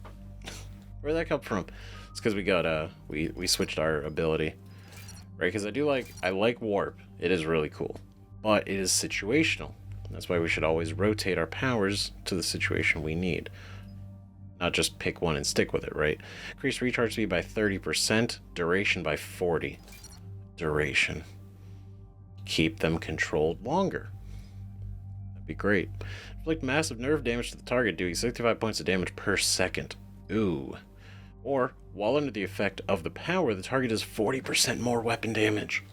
Where'd that come from? It's because we got we switched our ability, right? Because I like warp. It is really cool, but it is situational. That's why we should always rotate our powers to the situation we need. Not just pick one and stick with it, right? Increase recharge speed by 30%, duration by 40. Duration. Keep them controlled longer. That'd be great. Inflict massive nerve damage to the target, doing 65 points of damage per second. Ooh. Or, while under the effect of the power, the target does 40% more weapon damage.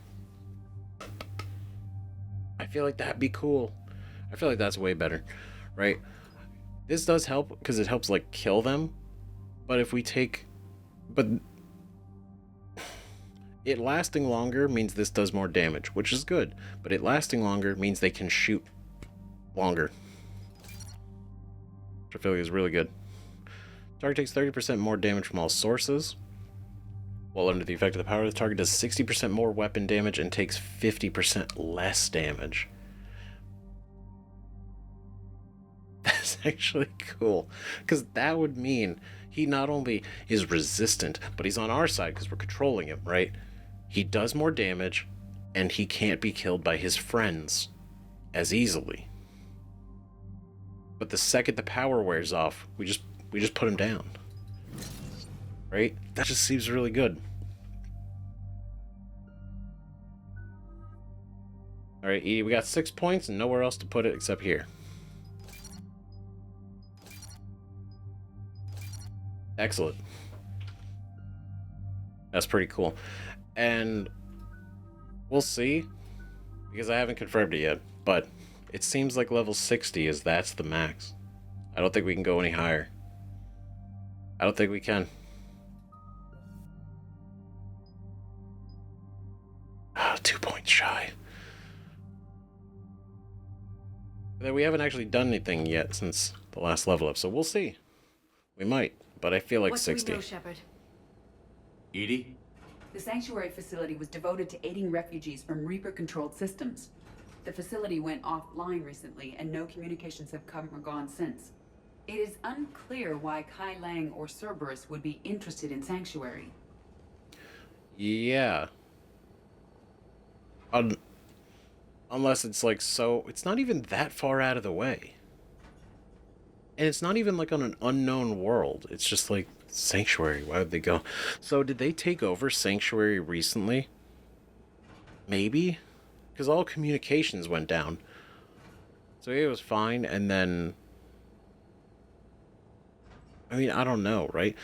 I feel like that'd be cool. I feel like that's way better, right? This does help because it helps like kill them, but it lasting longer means this does more damage, which is good, but it lasting longer means they can shoot longer, which I feel like is really good. Target takes 30% more damage from all sources. While under the effect of the power, the target does 60% more weapon damage and takes 50% less damage. That's actually cool. Because that would mean he not only is resistant, but he's on our side because we're controlling him, right? He does more damage, and he can't be killed by his friends as easily. But the second the power wears off, we just put him down. Right? That just seems really good. Alright, Edie, we got 6 points and nowhere else to put it except here. Excellent. That's pretty cool. And we'll see, because I haven't confirmed it yet, but it seems like level 60 that's the max. I don't think we can go any higher. I don't think we can. 2 points shy. But we haven't actually done anything yet since the last level up, so we'll see. We might, but I feel like What 60. do we know, Shepard? Edie? The sanctuary facility was devoted to aiding refugees from Reaper-controlled systems. The facility went offline recently, and no communications have come or gone since. It is unclear why Kai Lang or Cerberus would be interested in Sanctuary. Yeah. Unless it's like it's not even that far out of the way. And it's not even like on an unknown world. It's just like Sanctuary. Why would they go? So did they take over Sanctuary recently? Maybe? Because all communications went down. So it was fine, and then... I mean, I don't know, right?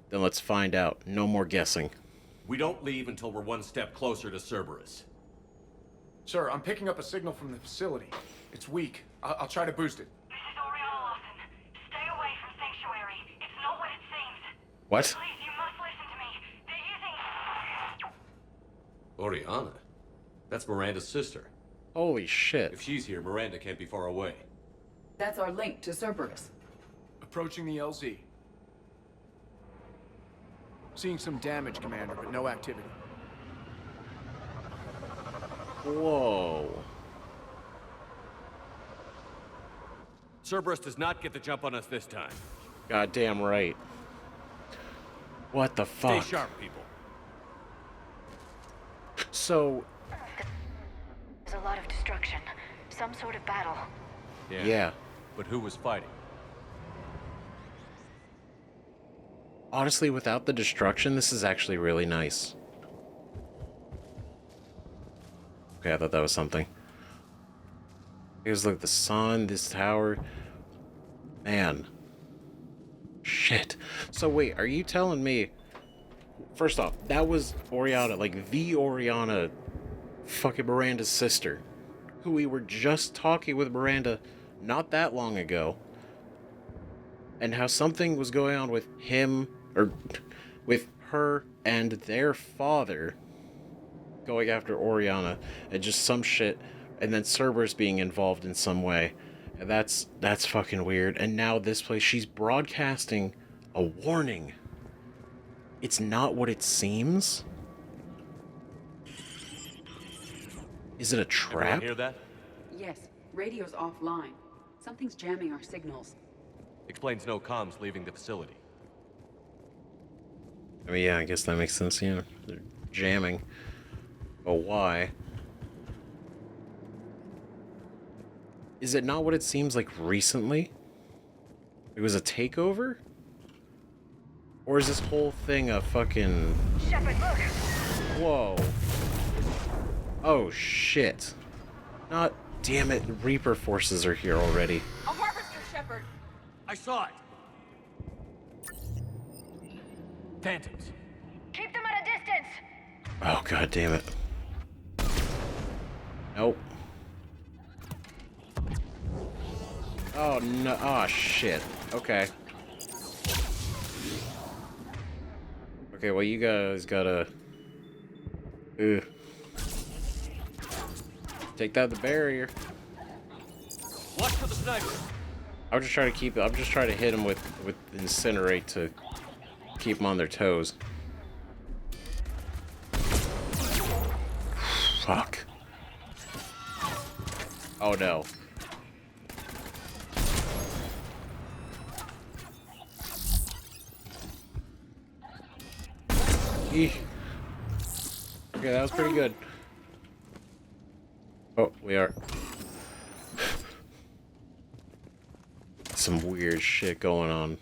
Then let's find out. No more guessing. We don't leave until we're one step closer to Cerberus. Sir, I'm picking up a signal from the facility. It's weak. I'll try to boost it. This is Lawson. Stay away from Sanctuary. It's not what it seems. What? Please, you must listen to me. They're using... Oriana? That's Miranda's sister. Holy shit. If she's here, Miranda can't be far away. That's our link to Cerberus. Approaching the LZ. Seeing some damage, Commander, but no activity. Whoa. Cerberus does not get the jump on us this time. Goddamn right. What the fuck? Stay sharp, people. So... There's a lot of destruction. Some sort of battle. Yeah. But who was fighting? Honestly, without the destruction, this is actually really nice. Okay, I thought that was something. Here's like the sun, this tower. Man. Shit. So wait, are you telling me... First off, that was Oriana, like the Oriana, fucking Miranda's sister, who we were just talking with Miranda not that long ago, and how something was going on with him, or with her and their father going after Oriana, and just some shit, and then Cerberus being involved in some way. And that's fucking weird. And now this place, she's broadcasting a warning. It's not what it seems. Is it a trap? Everyone hear that? Yes, radio's offline. Something's jamming our signals. Explains no comms leaving the facility. I mean, yeah, I guess that makes sense, yeah. They're jamming. But why? Is it not what it seems like recently? It was a takeover? Or is this whole thing a fucking... Shepard, look! Whoa. Oh, shit. Not... Damn it, Reaper forces are here already. A harvester, Shepard! I saw it! Phantoms. Keep them at a distance! Oh, god damn it. Nope. Oh, no. Oh, shit. Okay. Okay, well, you guys gotta... Ugh. Take down the barrier. Watch for the sniper! I'm just trying to hit them with incinerate to keep them on their toes. Fuck. Oh no. Eek. Okay, that was pretty good. Oh, we are. Some weird shit going on.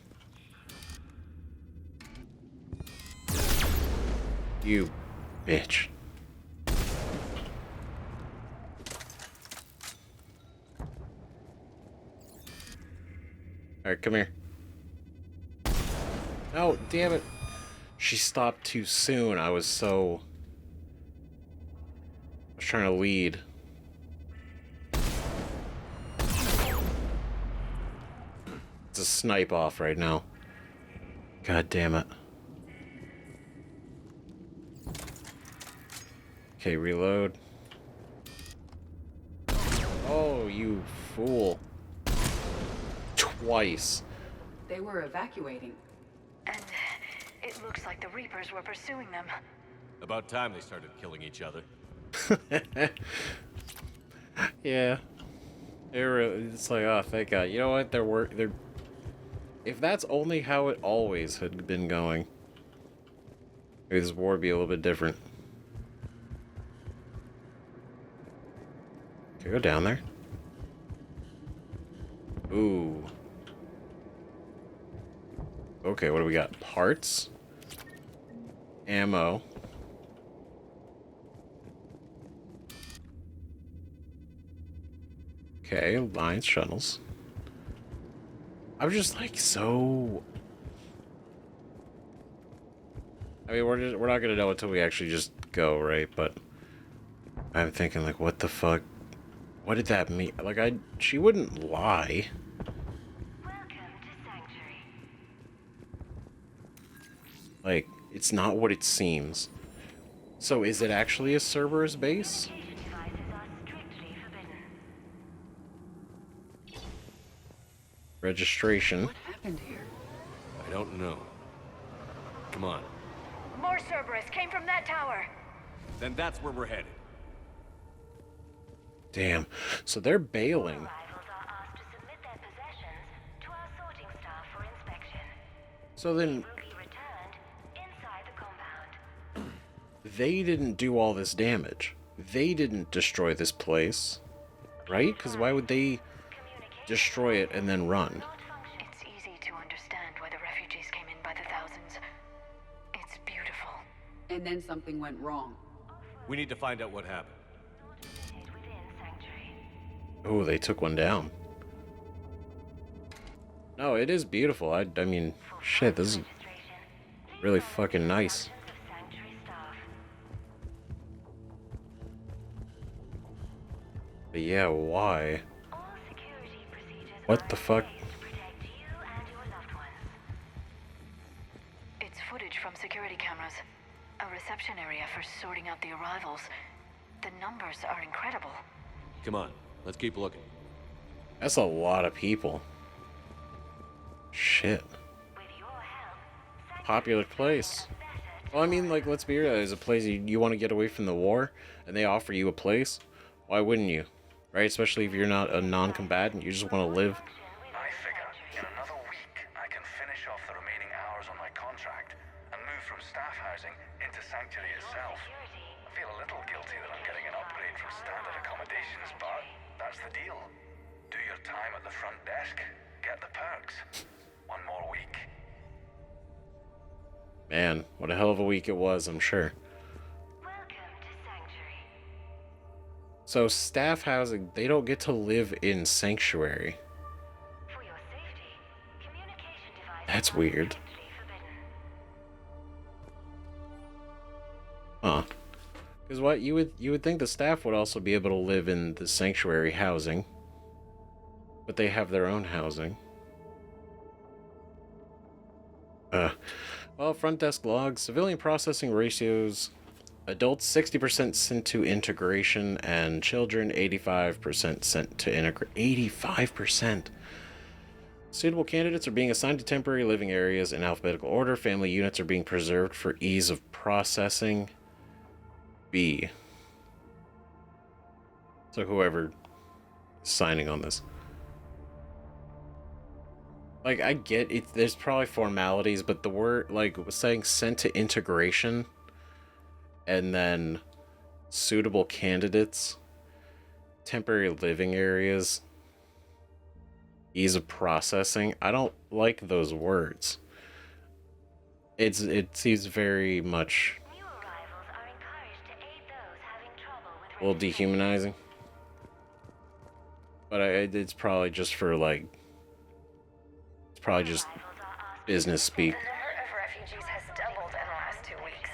You bitch. Alright, come here. No, damn it. She stopped too soon. I was trying to lead. It's a snipe off right now. God damn it. Okay, reload. Oh, you fool. Twice. They were evacuating. And it looks like the Reapers were pursuing them. About time they started killing each other. Yeah. It's like, oh, thank God. You know what? They're. If that's only how it always had been going, maybe this war would be a little bit different. Can I go down there? Ooh. Okay, what do we got? Parts? Ammo. Okay, lines, shuttles. I'm just like so... I mean, we're not gonna know until we actually just go, right? But I'm thinking like, what the fuck? What did that mean? Like, she wouldn't lie. Welcome to Sanctuary. Like, it's not what it seems. So is it actually a Cerberus base? Communication devices are strictly forbidden. Registration. What happened here? I don't know. Come on. More Cerberus came from that tower. Then that's where we're headed. Damn. So they're bailing. Arrivals are asked to submit their possessions to our sorting staff for inspection. So then Will be returned inside the compound. they didn't do all this damage. They didn't destroy this place. Right? Because why would they destroy it and then run? It's easy to understand why the refugees came in by the thousands. It's beautiful. And then something went wrong. We need to find out what happened. Oh, they took one down. No, it is beautiful. I mean, shit, this is really fucking nice. But yeah, why? What the fuck? It's footage from security cameras. A reception area for sorting out the arrivals. The numbers are incredible. Come on, let's keep looking. That's a lot of people. Shit. Popular place. Well, I mean, like, let's be real. There's a place you want to get away from the war, and they offer you a place. Why wouldn't you? Right? Especially if you're not a non-combatant. You just want to live. I figure in another week I can finish off the remaining hours on my contract and move from staff housing into Sanctuary itself. I feel a little guilty that I'm getting an upgrade from standard accommodations, but that's the deal. Do your time at the front desk, get the perks. One more week. Man, what a hell of a week it was, I'm sure. Welcome to Sanctuary. So staff housing, they don't get to live in Sanctuary. For your safety, communication devices That's are weird. strictly forbidden. Huh. Because what you would think the staff would also be able to live in the Sanctuary housing. But they have their own housing. Well, front desk logs, civilian processing ratios, adults 60% sent to integration, and children 85% sent to integrate. 85%? Suitable candidates are being assigned to temporary living areas in alphabetical order. Family units are being preserved for ease of processing. B. So whoever is signing on this. Like, I get it, there's probably formalities, but the word, like, was saying sent to integration, and then suitable candidates, temporary living areas, ease of processing. I don't like those words. It seems very much a little dehumanizing. But it's probably just for, like, it's probably just business speak. The number of refugees has doubled in the last 2 weeks.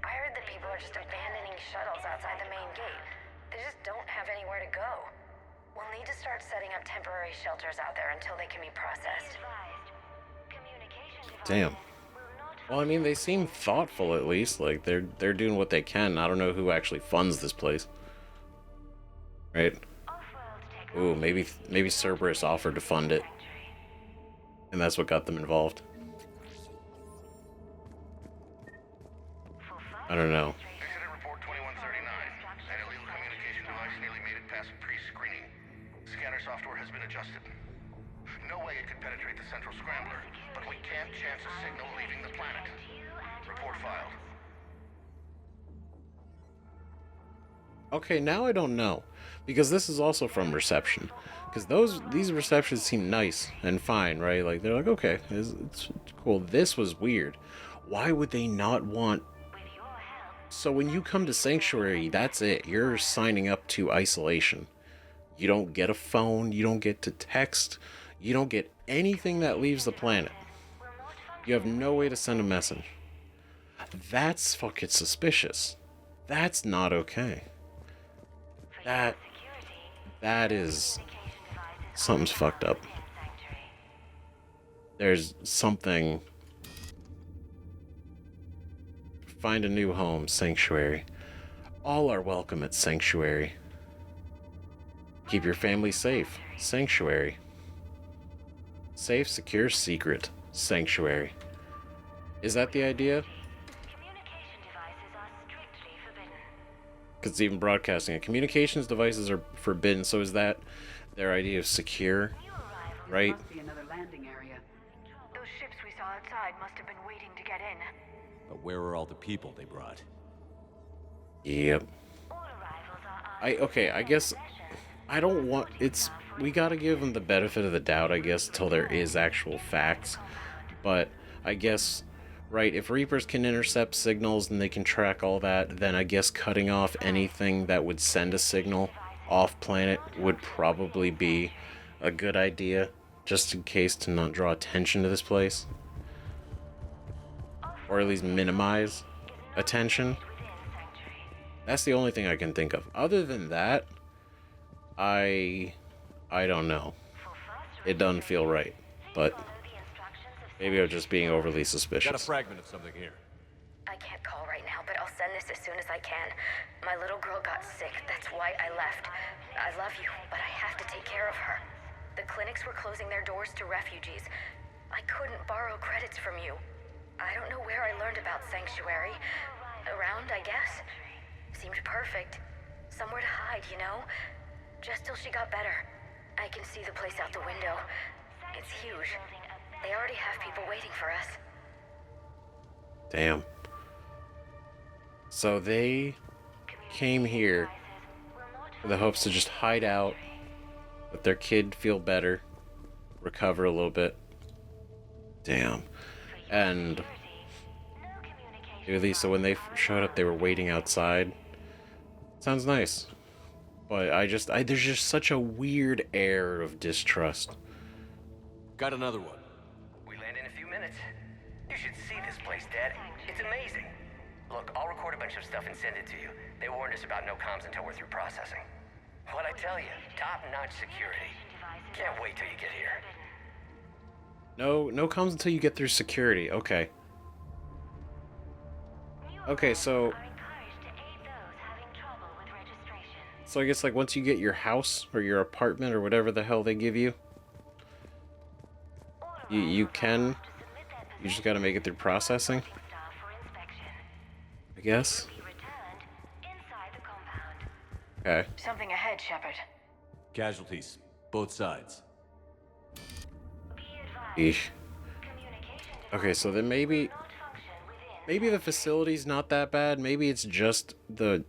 I heard that people are just abandoning shuttles outside the main gate. They just don't have anywhere to go. We'll need to start setting up temporary shelters out there until they can be processed. Damn. Well, I mean, they seem thoughtful at least. Like, they're doing what they can. I don't know who actually funds this place. Right? Ooh, maybe Cerberus offered to fund it. And that's what got them involved. I don't know. Incident report 2139. An illegal communication device nearly made it past pre-screening. Scanner software has been adjusted. No way it could penetrate the central scrambler, but we can't chance a signal leaving the planet. Report filed. Okay, now I don't know. Because this is also from reception. Because these receptions seem nice and fine, right? Like, they're like, okay, it's cool. This was weird. Why would they not want... So when you come to Sanctuary, that's it. You're signing up to isolation. You don't get a phone. You don't get to text. You don't get anything that leaves the planet. You have no way to send a message. That's fucking suspicious. That's not okay. That is... Something's fucked up. There's something... Find a new home, Sanctuary. All are welcome at Sanctuary. Keep your family safe, Sanctuary. Safe, secure, secret, Sanctuary. Is that the idea? Because it's even broadcasting it. Communications devices are forbidden, so is that their idea of secure? Right? Must be another landing area. Those ships we saw outside must have been waiting to get in. But where are all the people they brought? Yep. I guess I don't want... We gotta give them the benefit of the doubt, I guess, until there is actual facts. But I guess... Right, if Reapers can intercept signals and they can track all that, then I guess cutting off anything that would send a signal off-planet would probably be a good idea, just in case to not draw attention to this place. Or at least minimize attention. That's the only thing I can think of. Other than that, I don't know. It doesn't feel right, but... Maybe I'm just being overly suspicious. Got a fragment of something here. I can't call right now, but I'll send this as soon as I can. My little girl got sick, that's why I left. I love you, but I have to take care of her. The clinics were closing their doors to refugees. I couldn't borrow credits from you. I don't know where I learned about Sanctuary. Around, I guess. Seemed perfect. Somewhere to hide, you know? Just till she got better. I can see the place out the window. It's huge. They already have people waiting for us. Damn. So they came here with the hopes to just hide out, let their kid feel better, recover a little bit. Damn. And at least so when they showed up, they were waiting outside. Sounds nice. But there's just such a weird air of distrust. Got another one. You should see this place, Dad. It's amazing. Look, I'll record a bunch of stuff and send it to you. They warned us about no comms until we're through processing. What'd I tell you? Top-notch security. Can't wait till you get here. No comms until you get through security. Okay. Okay, so I guess, like, once you get your house or your apartment or whatever the hell they give you, You can. You just gotta make it through processing. I guess. Okay. Something ahead, Shepard. Casualties, both sides. Eesh. Okay, so then maybe the facility's not that bad. Maybe it's just the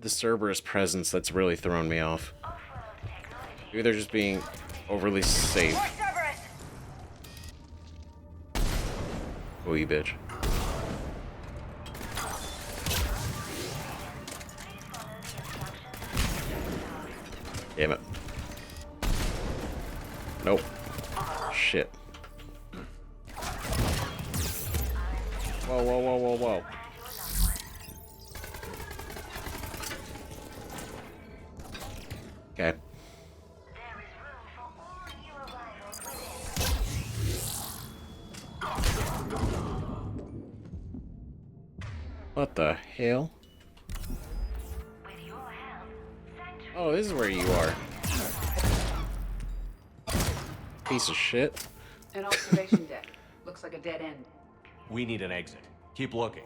Cerberus presence that's really throwing me off. Maybe they're just being overly safe. Oh, you bitch. Damn it. Nope. Shit. Whoa, whoa, whoa, whoa, whoa. Okay. What the hell? Oh, this is where you are. Piece of shit. An observation deck. Looks like a dead end. We need an exit. Keep looking.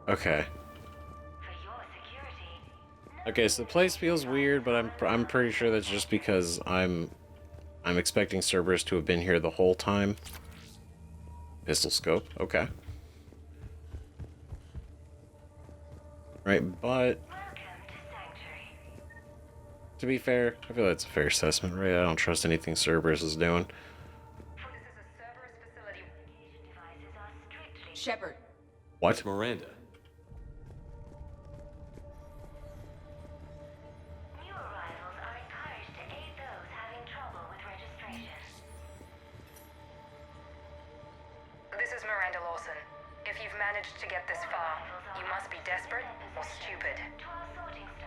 Okay. Okay, so the place feels weird, but I'm pretty sure that's just because I'm expecting Cerberus to have been here the whole time. Pistol scope, okay. Right, but to be fair, I feel that's a fair assessment, right? I don't trust anything Cerberus is doing. Shepard. What? It's Miranda. This is Miranda Lawson. If you've managed to get this far, you must be desperate or stupid.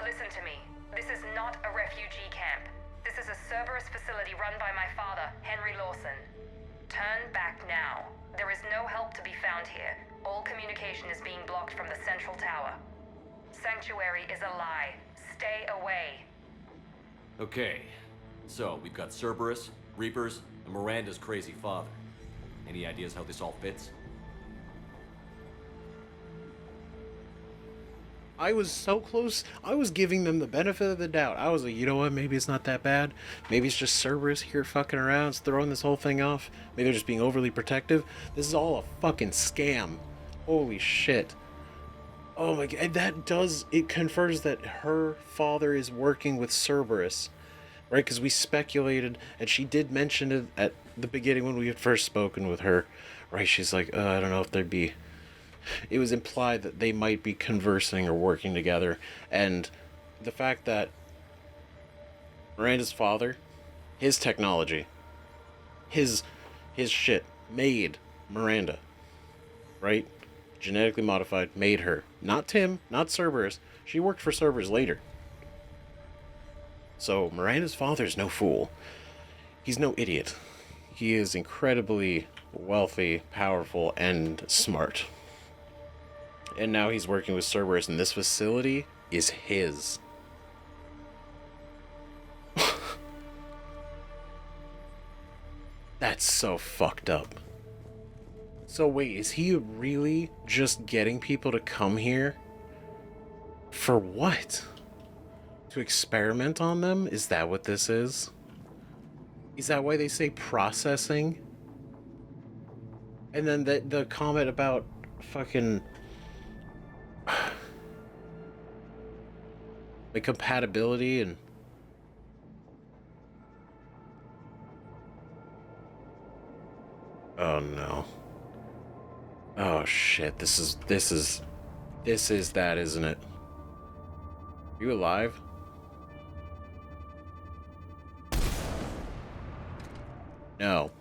Listen to me. This is not a refugee camp. This is a Cerberus facility run by my father, Henry Lawson. Turn back now. There is no help to be found here. All communication is being blocked from the central tower. Sanctuary is a lie. Stay away. Okay, so we've got Cerberus, Reapers, and Miranda's crazy father. Any ideas how this all fits? I was so close. I was giving them the benefit of the doubt. I was like, you know what? Maybe it's not that bad. Maybe it's just Cerberus here fucking around, it's throwing this whole thing off. Maybe they're just being overly protective. This is all a fucking scam. Holy shit. Oh my god. It confers that her father is working with Cerberus. Right? Because we speculated, and she did mention it at the beginning when we had first spoken with her. Right? She's like, I don't know if there'd be... It was implied that they might be conversing or working together, and the fact that Miranda's father, his technology, his shit made Miranda, right? Genetically modified, made her. Not Tim, not Cerberus. She worked for Cerberus later. So Miranda's father's no fool. He's no idiot. He is incredibly wealthy, powerful, and smart. And now he's working with Cerberus, and this facility is his. That's so fucked up. So wait, is he really just getting people to come here? For what? To experiment on them? Is that what this is? Is that why they say processing? And then the comment about fucking... the compatibility and... Oh no. Oh shit, this is that, isn't it? Are you alive? No.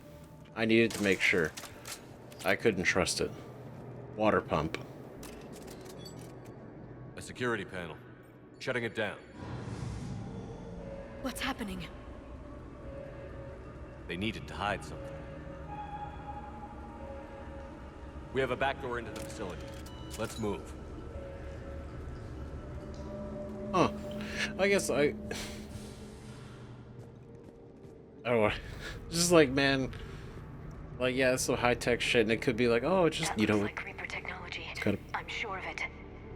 I needed to make sure. I couldn't trust it. Water pump. A security panel. Shutting it down. What's happening? They needed to hide something. We have a backdoor into the facility. Let's move. Huh. I guess I don't know. Just like, man, like, yeah, it's so high-tech shit, and it could be like, oh, it's just, you know, like Reaper technology. I'm sure of it.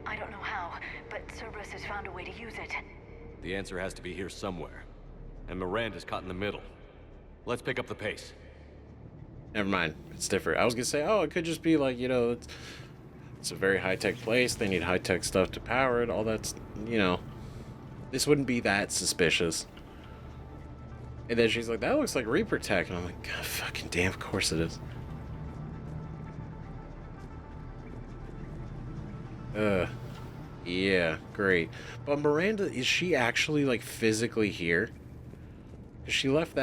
I don't know how, but Cerberus has found a way to use it. The answer has to be here somewhere. And Miranda's caught in the middle. Let's pick up the pace. Never mind. It's different. I was gonna say, oh, it could just be like, you know, it's a very high-tech place. They need high-tech stuff to power it. All that's, you know. This wouldn't be that suspicious. And then she's like, that looks like Reaper tech. And I'm like, God fucking damn, of course it is. Yeah, great. But Miranda, is she actually, like, physically here? Because she left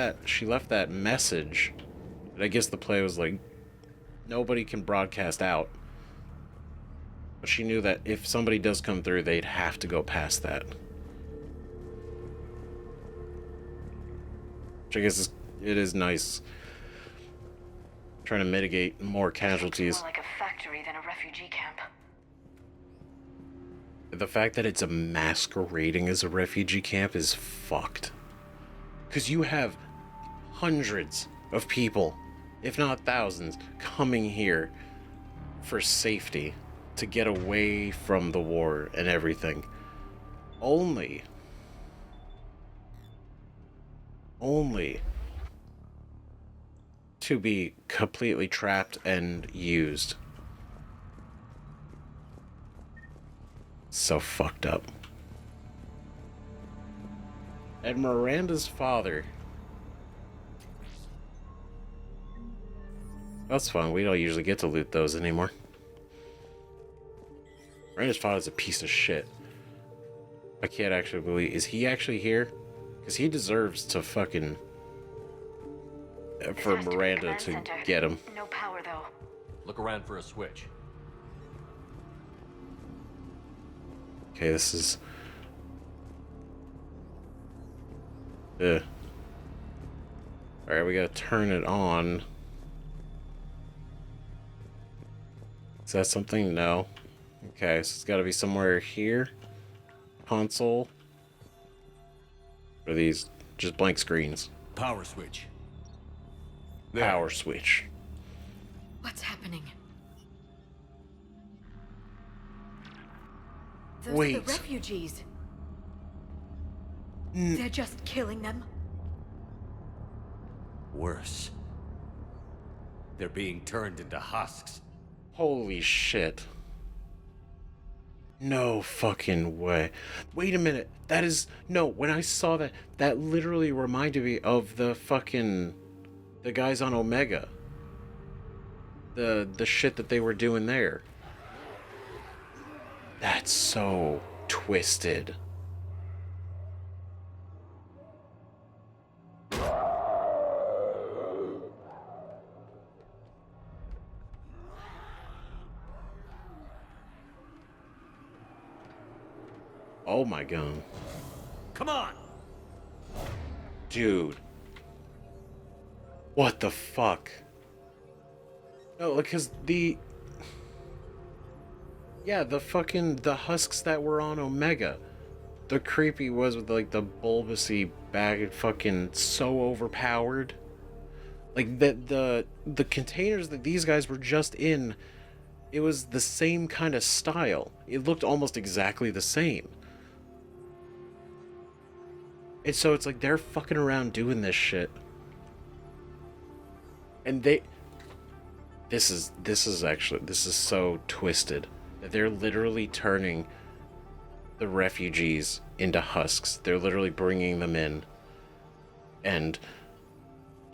that message. And I guess the play was like, nobody can broadcast out. But she knew that if somebody does come through, they'd have to go past that. Which I guess it is nice. Trying to mitigate more casualties. More like a factory than a refugee camp. The fact that it's a masquerading as a refugee camp is fucked. Because you have hundreds of people, if not thousands, coming here for safety, to get away from the war and everything. Only to be completely trapped and used. So fucked up. And Miranda's father. That's fun. We don't usually get to loot those anymore. Miranda's father's a piece of shit. I can't actually believe... Is he actually here? Because he deserves to fucking... For Miranda to get him. No power, though. Look around for a switch. Okay, this is... Alright, we gotta turn it on. Is that something? No. Okay, so it's gotta be somewhere here. Console. Or these just blank screens? Power switch. Power switch. What's happening? Wait. Those are the refugees. They're just killing them. Worse. They're being turned into husks. Holy shit. No fucking way. Wait a minute. That is... No, when I saw that, that literally reminded me of the fucking... The guys on Omega. The shit that they were doing there. That's so twisted. Oh my god. Come on! Dude. What the fuck? No, because the... Yeah, the husks that were on Omega. The creepy was with, like, the bulbousy bag, fucking so overpowered. Like, the containers that these guys were just in, it was the same kind of style. It looked almost exactly the same. And so it's like they're fucking around doing this shit. And this is so twisted. That they're literally turning the refugees into husks. They're literally bringing them in. And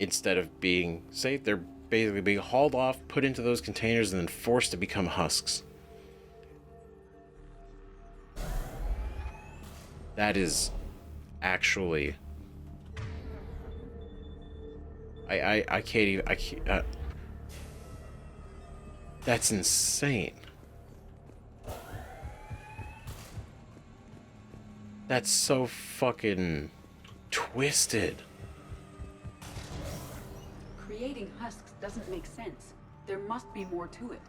instead of being safe, they're basically being hauled off, put into those containers, and then forced to become husks. That is actually... I can't even... that's insane. That's so fucking twisted. Creating husks doesn't make sense. There must be more to it.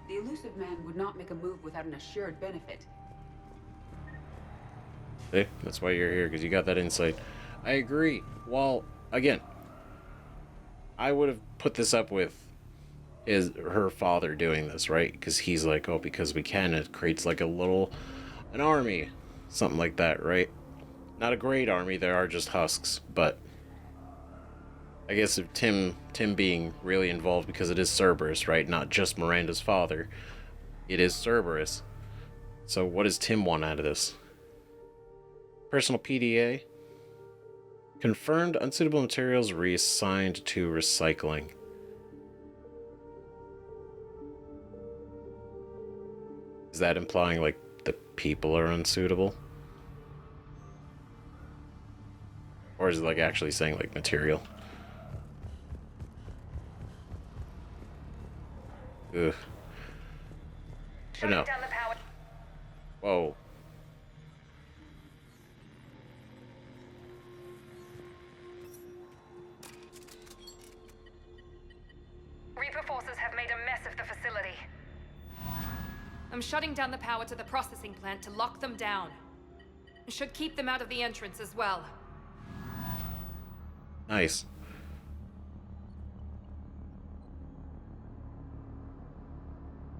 The elusive man would not make a move without an assured benefit. See? That's why you're here, because you got that insight. I agree. Well, again, I would have put this up with her father doing this, right? Because he's like, oh, because we can. It creates like an army. Something like that, right? Not a great army, there are just husks, but I guess if Tim being really involved, because it is Cerberus, right? Not just Miranda's father. It is Cerberus. So what does Tim want out of this? Personal PDA. Confirmed unsuitable materials reassigned to recycling. Is that implying, like, the people are unsuitable? Or is it, like, actually saying, like, material? Ugh. No. Whoa. Reaper forces have made a mess of the facility. I'm shutting down the power to the processing plant to lock them down. Should keep them out of the entrance as well. Nice.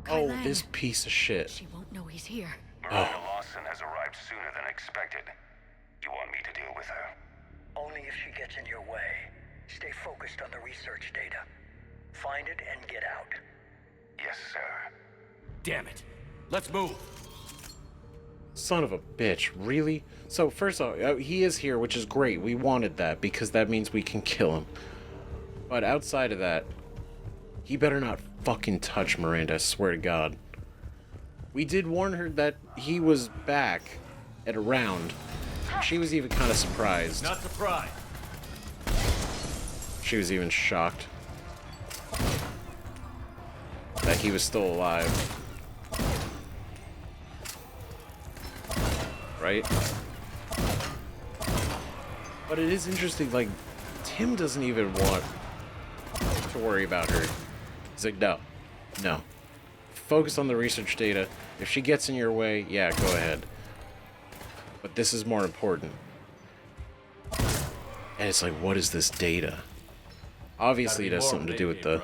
Oh, this piece of shit. She won't know he's here. Henry Lawson has arrived sooner than expected. You want me to deal with her? Only if she gets in your way. Stay focused on the research data. Find it and get out. Yes, sir. Damn it. Let's move. Son of a bitch, really? So, first off, he is here, which is great. We wanted that, because that means we can kill him. But outside of that, he better not fucking touch Miranda, I swear to God. We did warn her that he was back at around. She was even kind of surprised. Not surprised. She was even shocked that he was still alive. Right? But it is interesting, like, Tim doesn't even want to worry about her. He's like, no. Focus on the research data. If she gets in your way, yeah, go ahead. But this is more important. And it's like, what is this data? Obviously it has something to do with the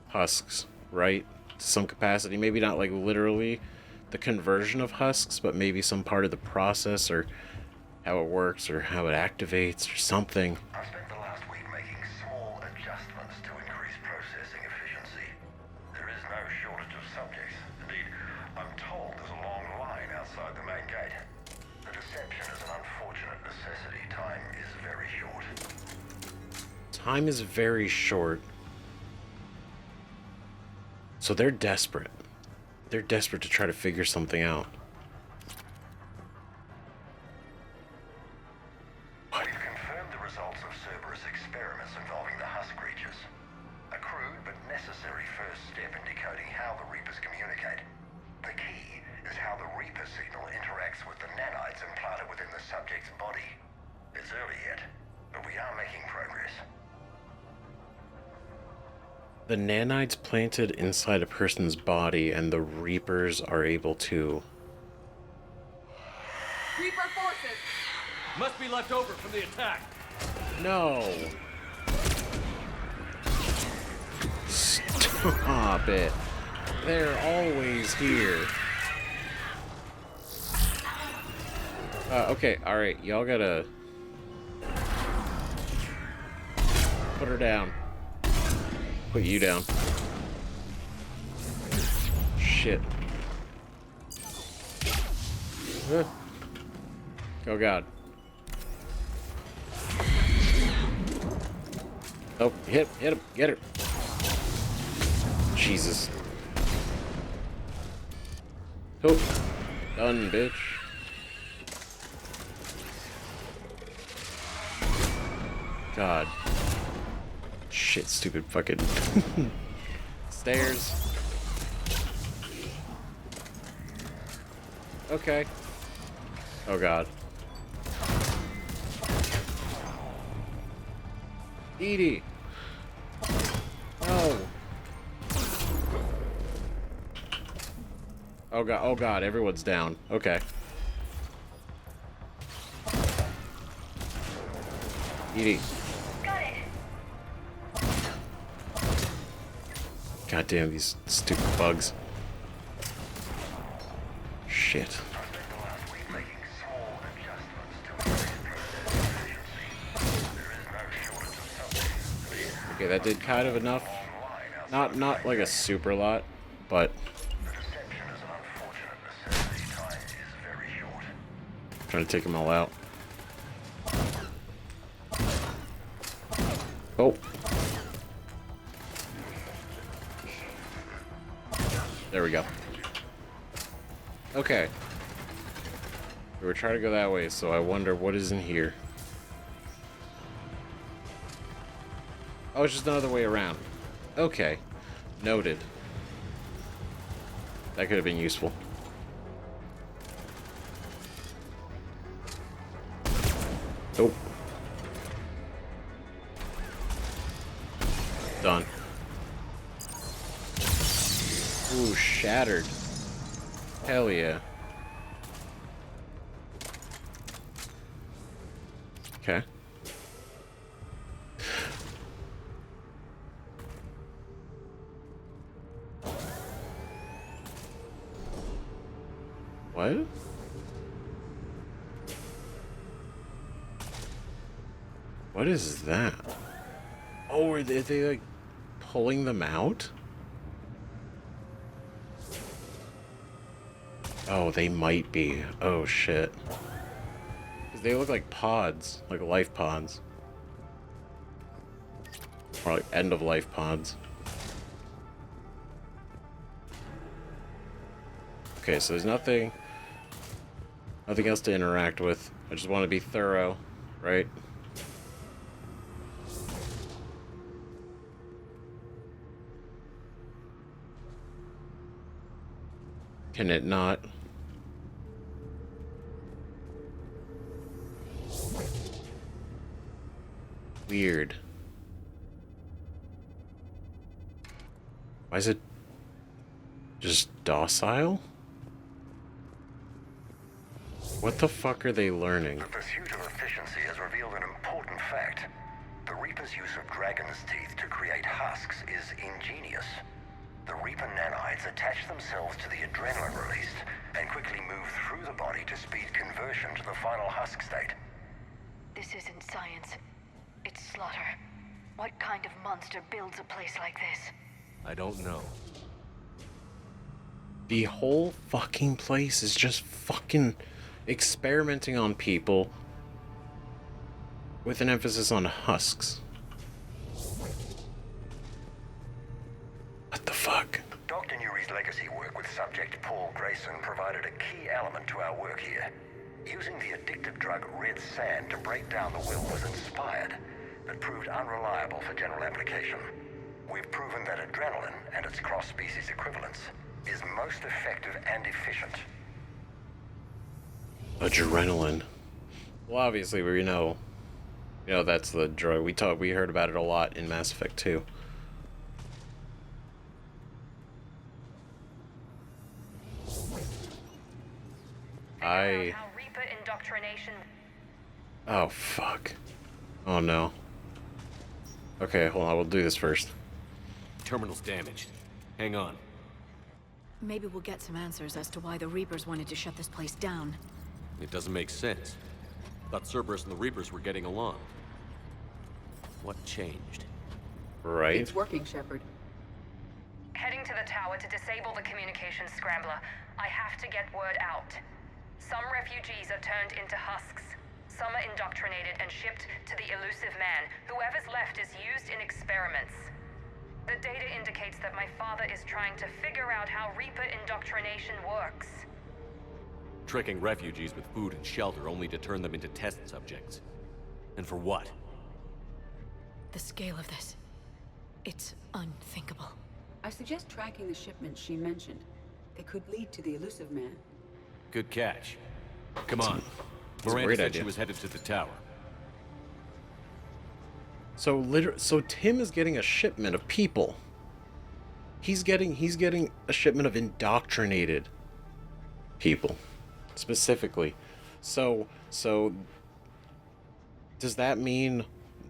husks, right? To some capacity. Maybe not like literally the conversion of husks, but maybe some part of the process, or how it works, or how it activates, or something. I spent the last week making small adjustments to increase processing efficiency. There is no shortage of subjects. Indeed, I'm told there's a long line outside the main gate. The deception is an unfortunate necessity. Time is very short. Time is very short. So they're desperate. They're desperate to try to figure something out. We've confirmed the results of Cerberus experiments involving the husk creatures. A crude but necessary first step in decoding how the Reapers communicate. The key is how the Reaper signal interacts with the nanites implanted within the subject's body. It's early yet, but we are making progress. The nanites planted inside a person's body, and the Reapers are able to... Reaper forces! Must be left over from the attack. No! Stop it! They're always here. Okay, alright, y'all gotta... put her down. Put you down. Shit. Oh God. Oh, hit him, get her. Jesus. Oh, done, bitch. God. Shit, stupid fucking stairs. Okay. Oh God. Edie. No. Oh God, everyone's down. Okay. Edie. Got it. God damn these stupid bugs. Shit. Okay, that did kind of enough. Not like a super lot, but trying to take them all out. Oh. There we go. Okay. We were trying to go that way, so I wonder what is in here. Oh, it's just another way around. Okay. Noted. That could have been useful. Oh. Done. Ooh, shattered. Hell yeah. Okay. What? What is that? Oh, are they like pulling them out? Oh, they might be. Oh shit. 'Cause they look like pods, like life pods. Or like end of life pods. Okay, so there's nothing else to interact with. I just want to be thorough, right? Can it not? Weird. Why is it just docile? What the fuck are they learning? The pursuit of efficiency has revealed an important fact. The Reaper's use of dragon's teeth to create husks is ingenious. The Reaper nanites attach themselves to the adrenaline released and quickly move through the body to speed conversion to the final husk state. This isn't science. It's slaughter. What kind of monster builds a place like this? I don't know. The whole fucking place is just fucking experimenting on people with an emphasis on husks. What the fuck? Dr. Nuri's legacy work with subject Paul Grayson provided a key element to our work here. Using the addictive drug red sand to break down the will was inspired, but proved unreliable for general application. We've proven that adrenaline and its cross-species equivalents is most effective and efficient. Adrenaline. Well, obviously, we know that's the drug. We heard about it a lot in Mass Effect 2. How Reaper indoctrination. Oh, fuck. Oh, no. Okay, hold on. We'll do this first. Terminal's damaged. Hang on. Maybe we'll get some answers as to why the Reapers wanted to shut this place down. It doesn't make sense. Thought Cerberus and the Reapers were getting along. What changed? Right. It's working, Shepard. Heading to the tower to disable the communications scrambler. I have to get word out. Some refugees are turned into husks. Some are indoctrinated and shipped to the elusive man. Whoever's left is used in experiments. The data indicates that my father is trying to figure out how Reaper indoctrination works. Tricking refugees with food and shelter only to turn them into test subjects. And for what? The scale of this, it's unthinkable. I suggest tracking the shipments she mentioned. They could lead to the elusive man. Good catch. Come on. That's a Miranda great said idea. she was headed to the tower. So Tim is getting a shipment of people. He's getting a shipment of indoctrinated people, specifically. So does that mean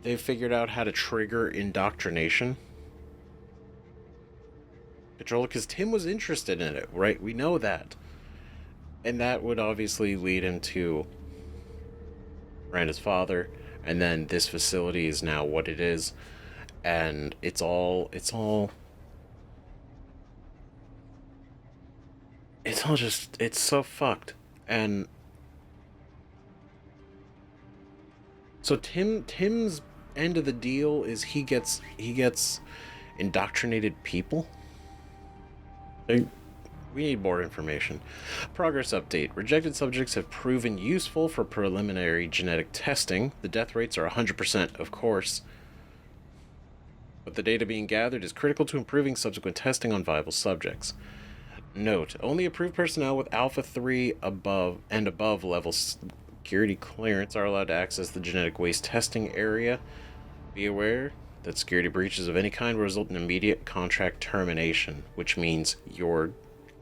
they've figured out how to trigger indoctrination. Control, because Tim was interested in it, right? We know that. And that would obviously lead him to Miranda's father, and then this facility is now what it is, and it's all just, it's so fucked. And so Tim's end of the deal is he gets indoctrinated people. We need more information. Progress update. Rejected subjects have proven useful for preliminary genetic testing. The death rates are 100%, of course. But the data being gathered is critical to improving subsequent testing on viable subjects. Note, only approved personnel with Alpha 3 above level security clearance are allowed to access the genetic waste testing area. Be aware that security breaches of any kind will result in immediate contract termination, which means your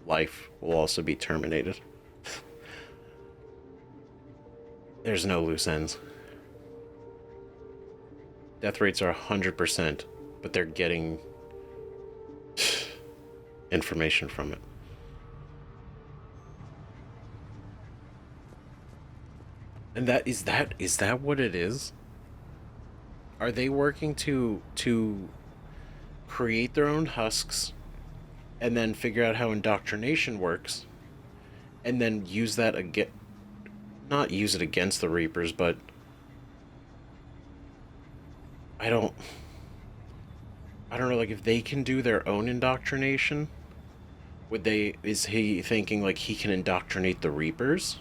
life will also be terminated. There's no loose ends. Death rates are 100%, but they're getting information from it. And is that what it is? Are they working to create their own husks and then figure out how indoctrination works and then use that again, not use it against the Reapers, but I don't know, like, if they can do their own indoctrination, is he thinking like he can indoctrinate the Reapers?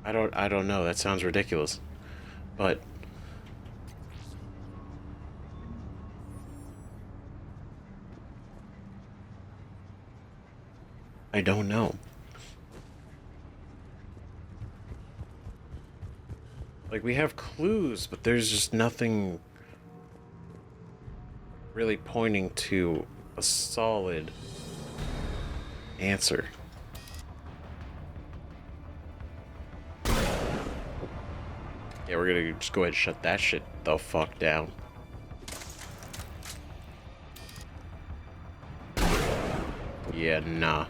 I don't know, that sounds ridiculous. But I don't know. Like, we have clues, but there's just nothing really pointing to a solid answer. Yeah, we're gonna just go ahead and shut that shit the fuck down. Yeah, nah.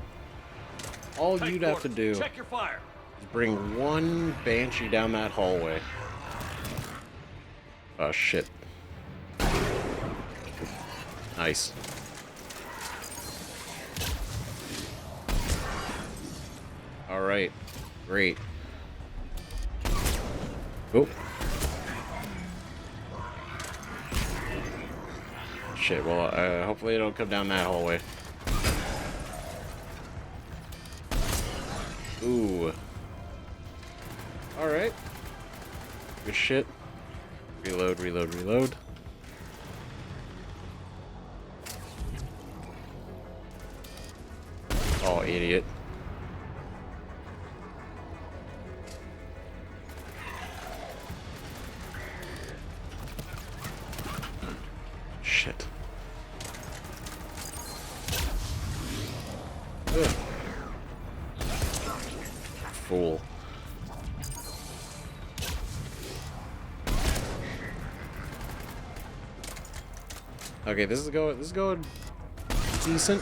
All you'd have to do check your fire. is bring one Banshee down that hallway. Oh, shit. Nice. Alright. Great. Oh. Shit, well, hopefully it don't come down that hallway. Ooh. Alright. Good shit. Reload, reload, reload. Oh, idiot. Shit. Ugh. Fool. Okay, this is going decent.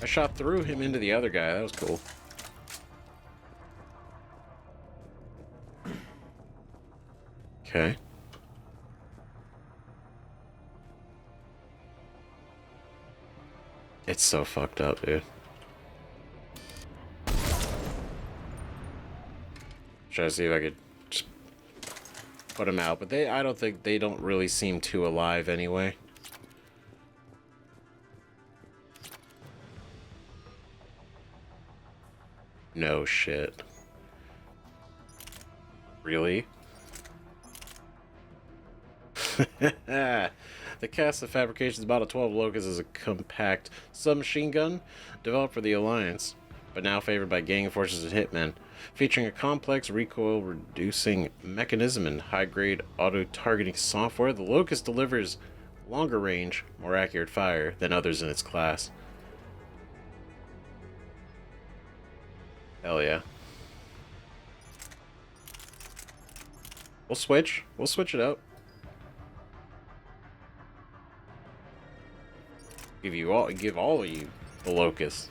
I shot through him into the other guy. That was cool. Okay. It's so fucked up, dude. Try to see if I could just put him out, but I don't think they don't really seem too alive anyway. No shit. Really? The cast of Fabrication's Model 12 Locust is a compact submachine gun developed for the Alliance, but now favored by gang forces and hitmen. Featuring a complex recoil-reducing mechanism and high-grade auto-targeting software, the Locust delivers longer range, more accurate fire than others in its class. Hell yeah. We'll switch. We'll switch it up. Give all of you the locust.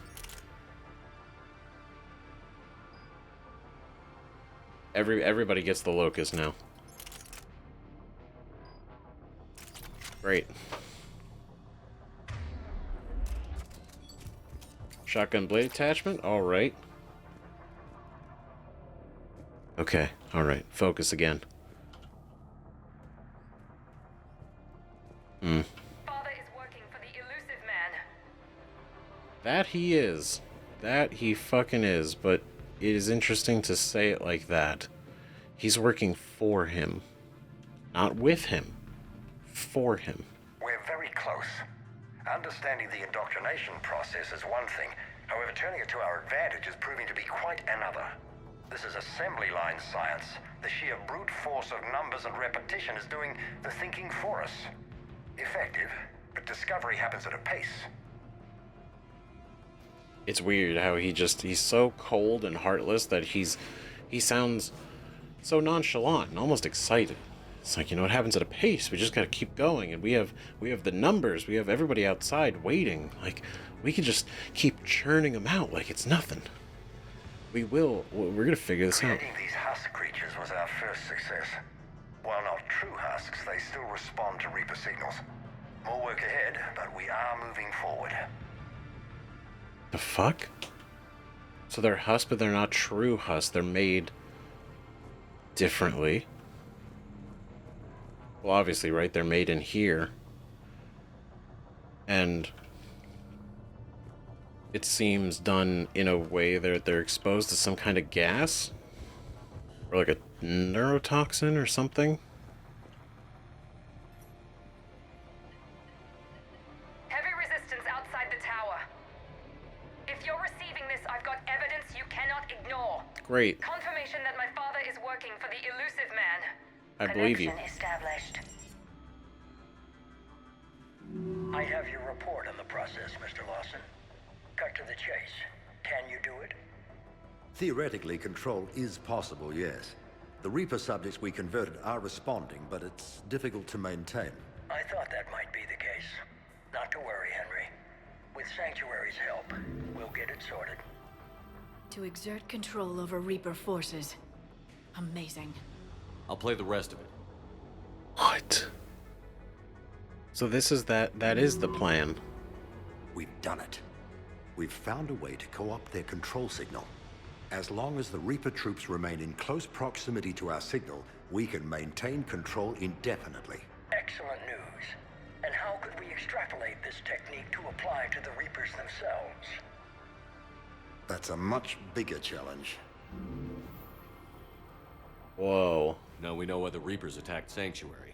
Everybody gets the locust now. Great. Shotgun blade attachment. All right. Okay. All right. Focus again. Father is working for the elusive man. That he is. That he fucking is, but it is interesting to say it like that. He's working for him. Not with him. For him. We're very close. Understanding the indoctrination process is one thing. However, turning it to our advantage is proving to be quite another. This is assembly line science. The sheer brute force of numbers and repetition is doing the thinking for us. Effective, but discovery happens at a pace. It's weird how he's so cold and heartless that he sounds so nonchalant and almost excited. It's like, it happens at a pace. We just gotta keep going, and we have the numbers. We have everybody outside waiting. Like, we can just keep churning them out like it's nothing. We're gonna figure this out. Creating these husk creatures was our first success. While not true husks, they still respond to Reaper signals. More work ahead, but we are moving forward. The fuck? So they're husks, but they're not true husks. They're made differently. Well, obviously, right? They're made in here. And it seems done in a way that they're exposed to some kind of gas? Or like a neurotoxin or something? Heavy resistance outside the tower. If you're receiving this, I've got evidence you cannot ignore. Great. Confirmation that my father is working for the elusive man. I believe you. Connection established. I have your report on the process, Mr. Lawson. Cut to the chase. Can you do it? Theoretically, control is possible, yes. The Reaper subjects we converted are responding, but it's difficult to maintain. I thought that might be the case. Not to worry, Henry. With Sanctuary's help, we'll get it sorted. To exert control over Reaper forces. Amazing. I'll play the rest of it. What? So this is that is the plan. We've done it. We've found a way to co-opt their control signal. As long as the Reaper troops remain in close proximity to our signal, we can maintain control indefinitely. Excellent news. And how could we extrapolate this technique to apply to the Reapers themselves? That's a much bigger challenge. Whoa. Now we know why the Reapers attacked Sanctuary.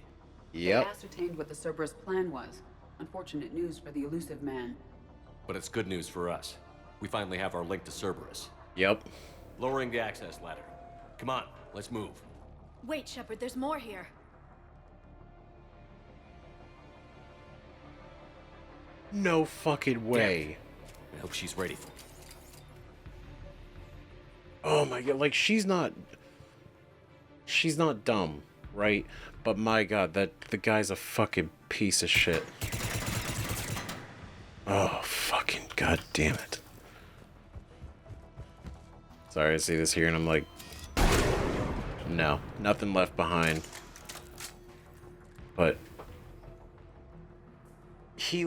They ascertained what the Cerberus plan was. Unfortunate news for the elusive man. But it's good news for us. We finally have our link to Cerberus. Yep. Lowering the access ladder. Come on, let's move. Wait, Shepard, there's more here. No fucking way. I hope she's ready for me. Oh my god, like she's not dumb, right? But my god, the guy's a fucking piece of shit. Oh, fucking god damn it. Sorry, I see this here and I'm like, no, nothing left behind. But he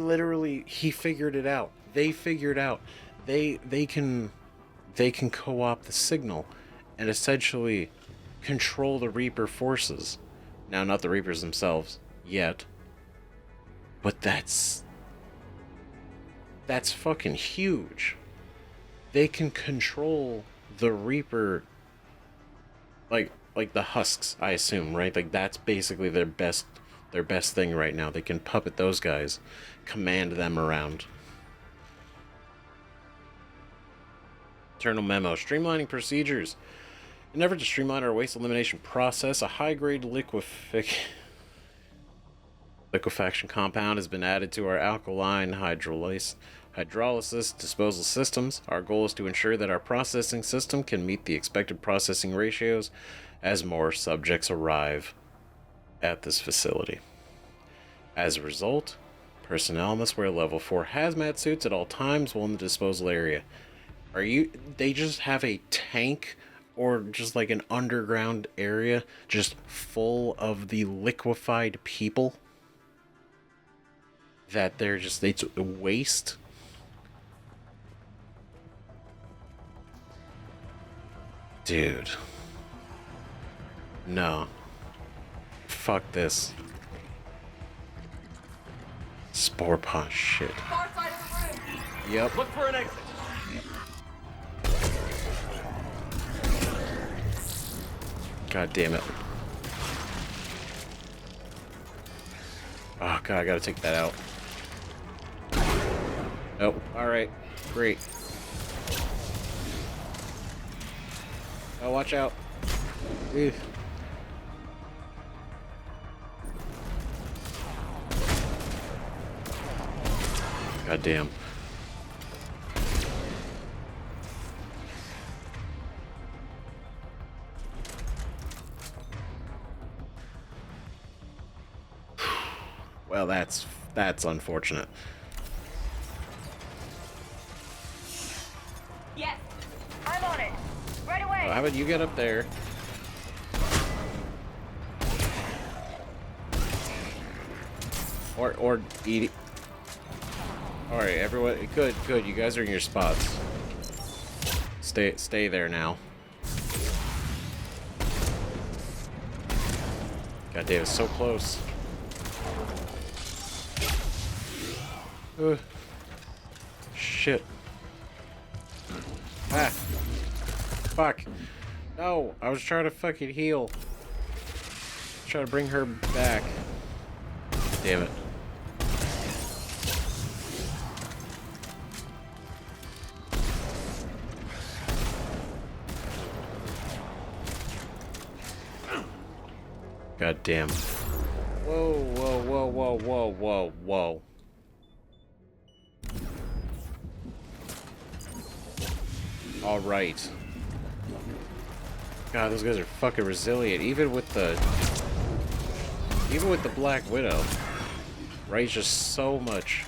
figured it out. They figured out. They can co-opt the signal and essentially control the Reaper forces. Now, not the Reapers themselves yet, but that's fucking huge. They can control the Reaper, like the husks, I assume, right? Like that's basically their best thing right now. They can puppet those guys, command them around. Internal memo: streamlining procedures. In an effort to streamline our waste elimination process, a high-grade liquefaction compound has been added to our alkaline hydrolysis disposal systems. Our goal is to ensure that our processing system can meet the expected processing ratios as more subjects arrive at this facility. As a result, personnel must wear level 4 hazmat suits at all times while in the disposal area. They just have a tank or just like an underground area just full of the liquefied people that it's waste. Dude. No. Fuck this. Spore pot shit. Far side of the room. Yep. Look for an exit. God damn it. Oh god, I gotta take that out. Oh, alright. Great. Oh, watch out. Ew. God damn. Well, that's unfortunate. Yes, I'm on it. Right away. Well, how about you get up there? Or eat it. Alright, everyone. Good. You guys are in your spots. Stay there now. God damn, it's so close. Shit. Ah. Fuck. No, I was trying to fucking heal. Trying to bring her back. Damn it. God damn. Whoa. All right. God, those guys are fucking resilient, even with the Black Widow. Right, just so much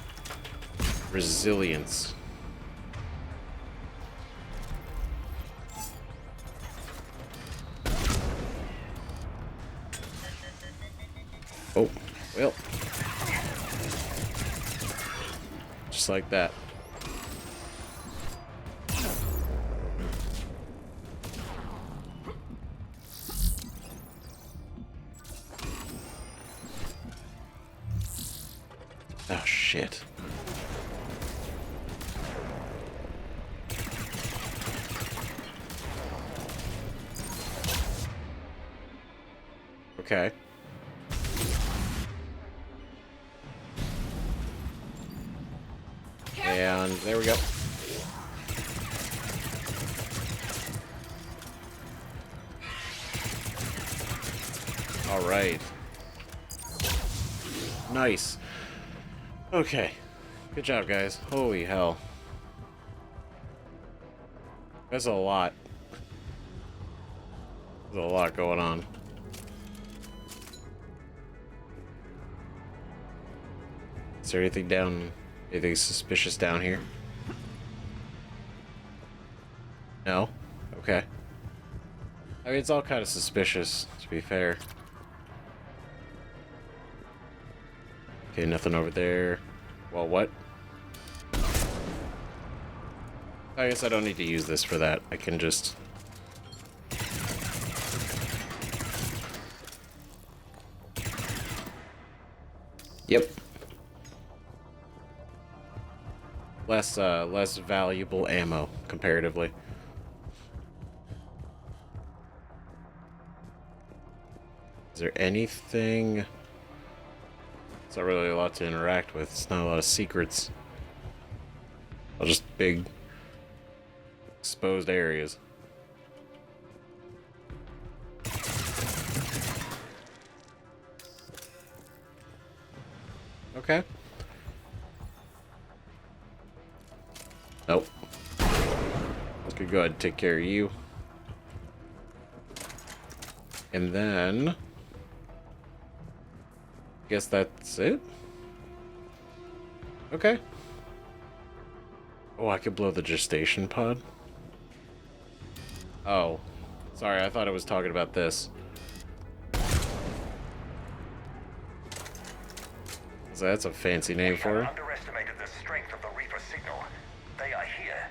resilience. Oh, well. Just like that. Oh, shit. Okay. And there we go. All right. Nice. Okay. Good job, guys. Holy hell. That's a lot. There's a lot going on. Is there anything suspicious down here? No? Okay. I mean, it's all kind of suspicious, to be fair. Okay, nothing over there. Well, what? I guess I don't need to use this for that. I can just... Yep. Less valuable ammo, comparatively. Is there anything... It's not really a lot to interact with. It's not a lot of secrets. All just big exposed areas. Okay. Nope. Let's go ahead and take care of you. And then... guess that's it? Okay. Oh, I could blow the gestation pod? Oh. Sorry, I thought I was talking about this. So that's a fancy name for it. Underestimated the strength of the Reaper signal. They are here.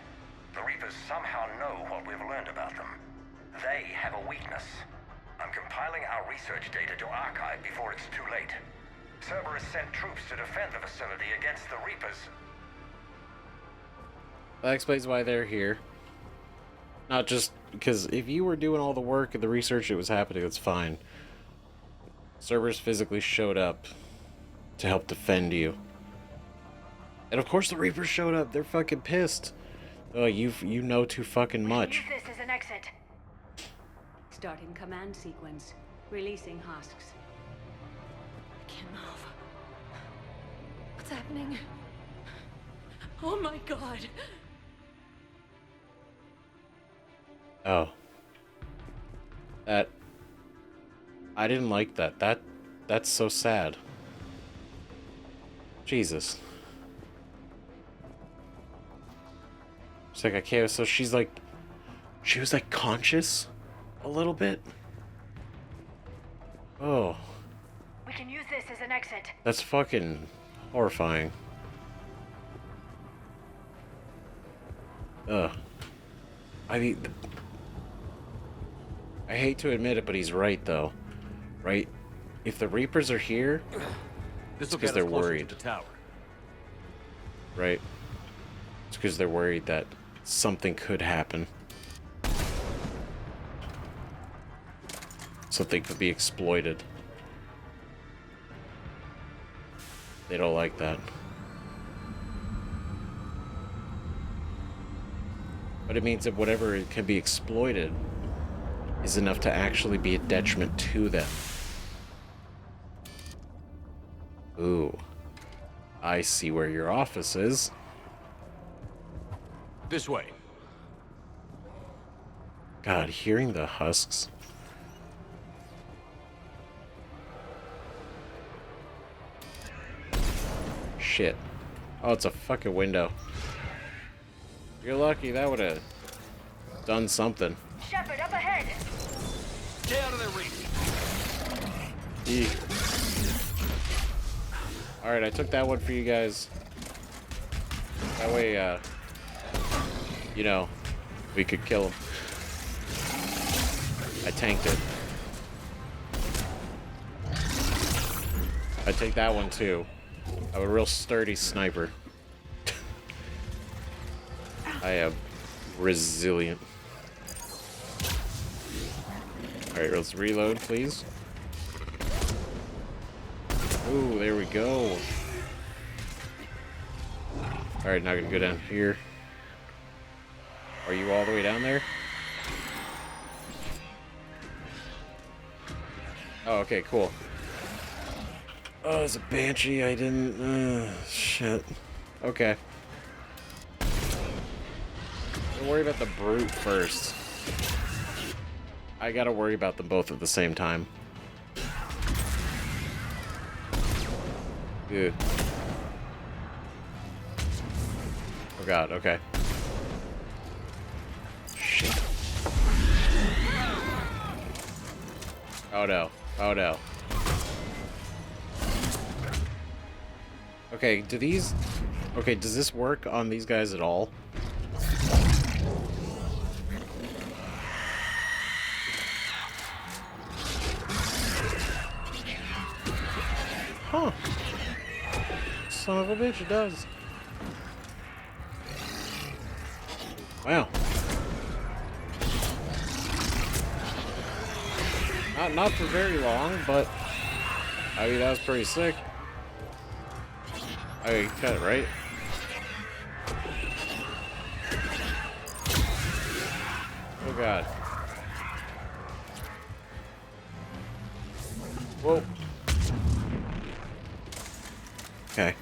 The Reapers somehow know what we've learned about them. They have a weakness. I'm compiling our research data to archive before it's too late. Cerberus sent troops to defend the facility against the Reapers. That explains why they're here. Not just because if you were doing all the work and the research that was happening, it's fine. Cerberus physically showed up to help defend you. And of course the Reapers showed up. They're fucking pissed. Oh, you know too fucking much. Use this as an exit. Starting command sequence. Releasing husks. I can't move. What's happening? Oh my god. Oh. That... I didn't like that. That's so sad. Jesus. It's like, okay, so she's like... she was like conscious? A little bit? Oh. We can use this as an exit. That's fucking horrifying. Ugh. I mean... I hate to admit it, but he's right, though. Right? If the Reapers are here, it's because they're worried. To the tower. Right? It's because they're worried that something could happen. Something could be exploited. They don't like that. But it means that whatever it can be exploited is enough to actually be a detriment to them. Ooh. I see where your office is. This way. God, hearing the husks. Shit. Oh, it's a fucking window. You're lucky, that would have done something. Shepard, up ahead. Stay out of their reach. Alright, I took that one for you guys. That way, you know, we could kill him. I tanked it. I take that one too. I'm a real sturdy sniper. I am resilient. Alright, let's reload, please. Ooh, there we go. Alright, now I'm gonna go down here. Are you all the way down there? Oh, okay, cool. Oh, it's a banshee. I didn't... shit. Okay. Don't worry about the brute first. I gotta worry about them both at the same time. Ew. Oh god, okay. Shit. Oh no. Oh no. Okay, do these... okay, does this work on these guys at all? Huh. Son of a bitch, it does. Wow. Not for very long, but I mean, that was pretty sick. I got it right. Oh god. Whoa. Okay.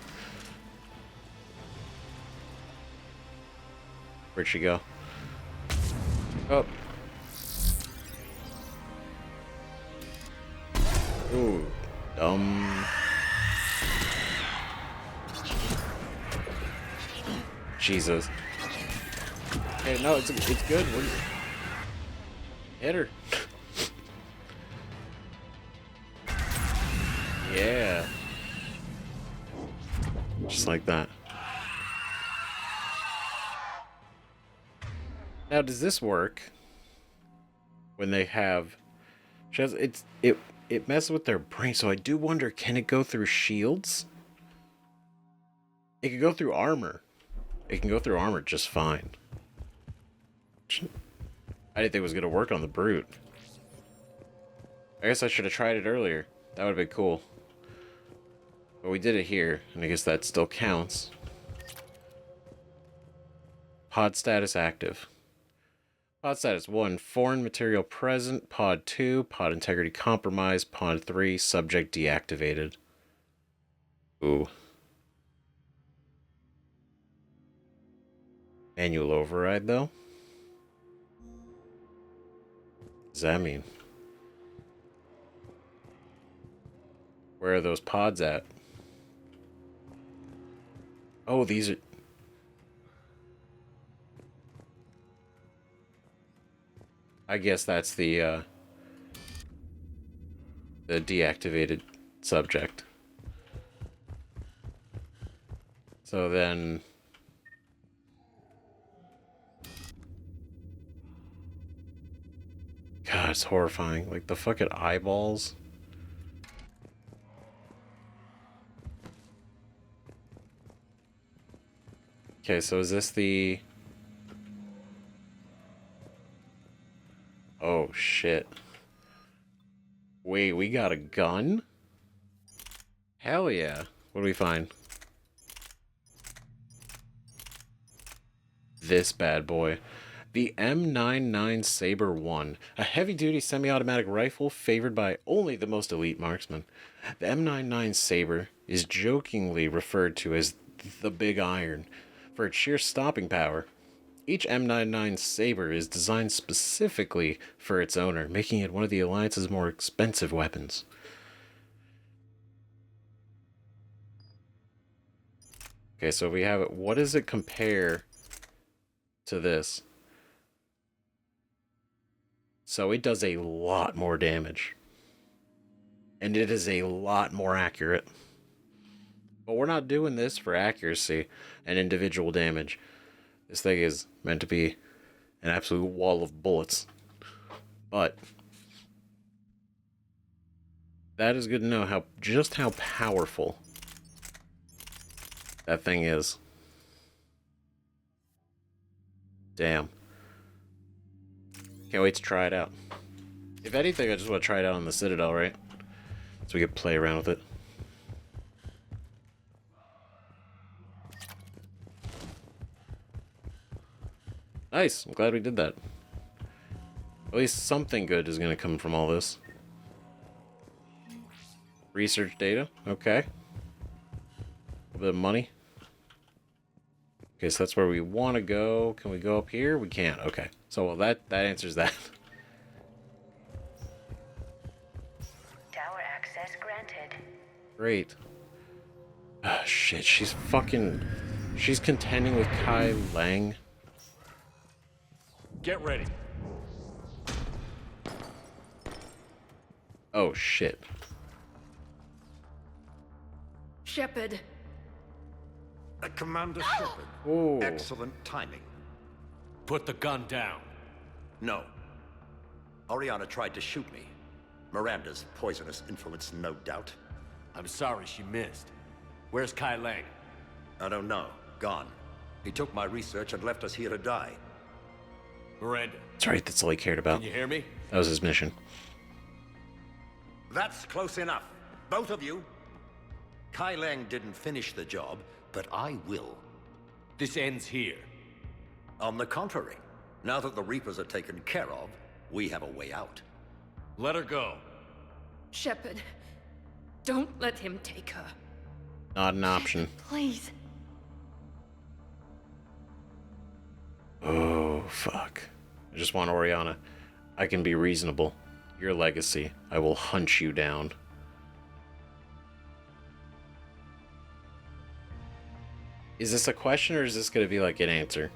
Where'd she go? Oh. Ooh, Jesus. Okay, no, it's good. Hit her. Yeah. Just like that. Now, does this work when they have... It messes with their brain, so I do wonder, can it go through shields? It can go through armor. It can go through armor just fine. I didn't think it was going to work on the Brute. I guess I should have tried it earlier. That would have been cool. But we did it here, and I guess that still counts. Pod status active. Pod status 1, foreign material present. Pod 2, pod integrity compromised. Pod 3, subject deactivated. Ooh. Manual override, though? What does that mean? Where are those pods at? Oh, these are... I guess that's the deactivated subject. So then... God, it's horrifying. Like, the fucking eyeballs. Okay, so is this the... Oh, shit. Wait, we got a gun? Hell yeah. What do we find? This bad boy. The M99 Saber 1. A heavy-duty semi-automatic rifle favored by only the most elite marksmen. The M99 Saber is jokingly referred to as the Big Iron for its sheer stopping power. Each M99 Saber is designed specifically for its owner, making it one of the Alliance's more expensive weapons. Okay, so we have it. What does it compare to this? So it does a lot more damage. And it is a lot more accurate. But we're not doing this for accuracy and individual damage. This thing is meant to be an absolute wall of bullets. But that is good to know just how powerful that thing is. Damn. Can't wait to try it out. If anything, I just want to try it out on the Citadel, right? So we can play around with it. Nice. I'm glad we did that. At least something good is going to come from all this. Research data. Okay. A little bit of money. Okay, so that's where we want to go. Can we go up here? We can't. Okay. So, well, that answers that. Tower access granted. Great. Ah, shit. She's contending with Kai Lang. Get ready. Oh, shit. Shepard. Commander Shepard. Ooh. Excellent timing. Put the gun down. No. Oriana tried to shoot me. Miranda's poisonous influence, no doubt. I'm sorry she missed. Where's Kai Lang? I don't know. Gone. He took my research and left us here to die. Miranda. That's right, that's all he cared about. Can you hear me? That was his mission. That's close enough. Both of you. Kai Lang didn't finish the job, but I will. This ends here. On the contrary, now that the Reapers are taken care of, we have a way out. Let her go. Shepard, don't let him take her. Not an option. Please. Oh, fuck. I just want Oriana. I can be reasonable. Your legacy. I will hunt you down. Is this a question or is this going to be like an answer?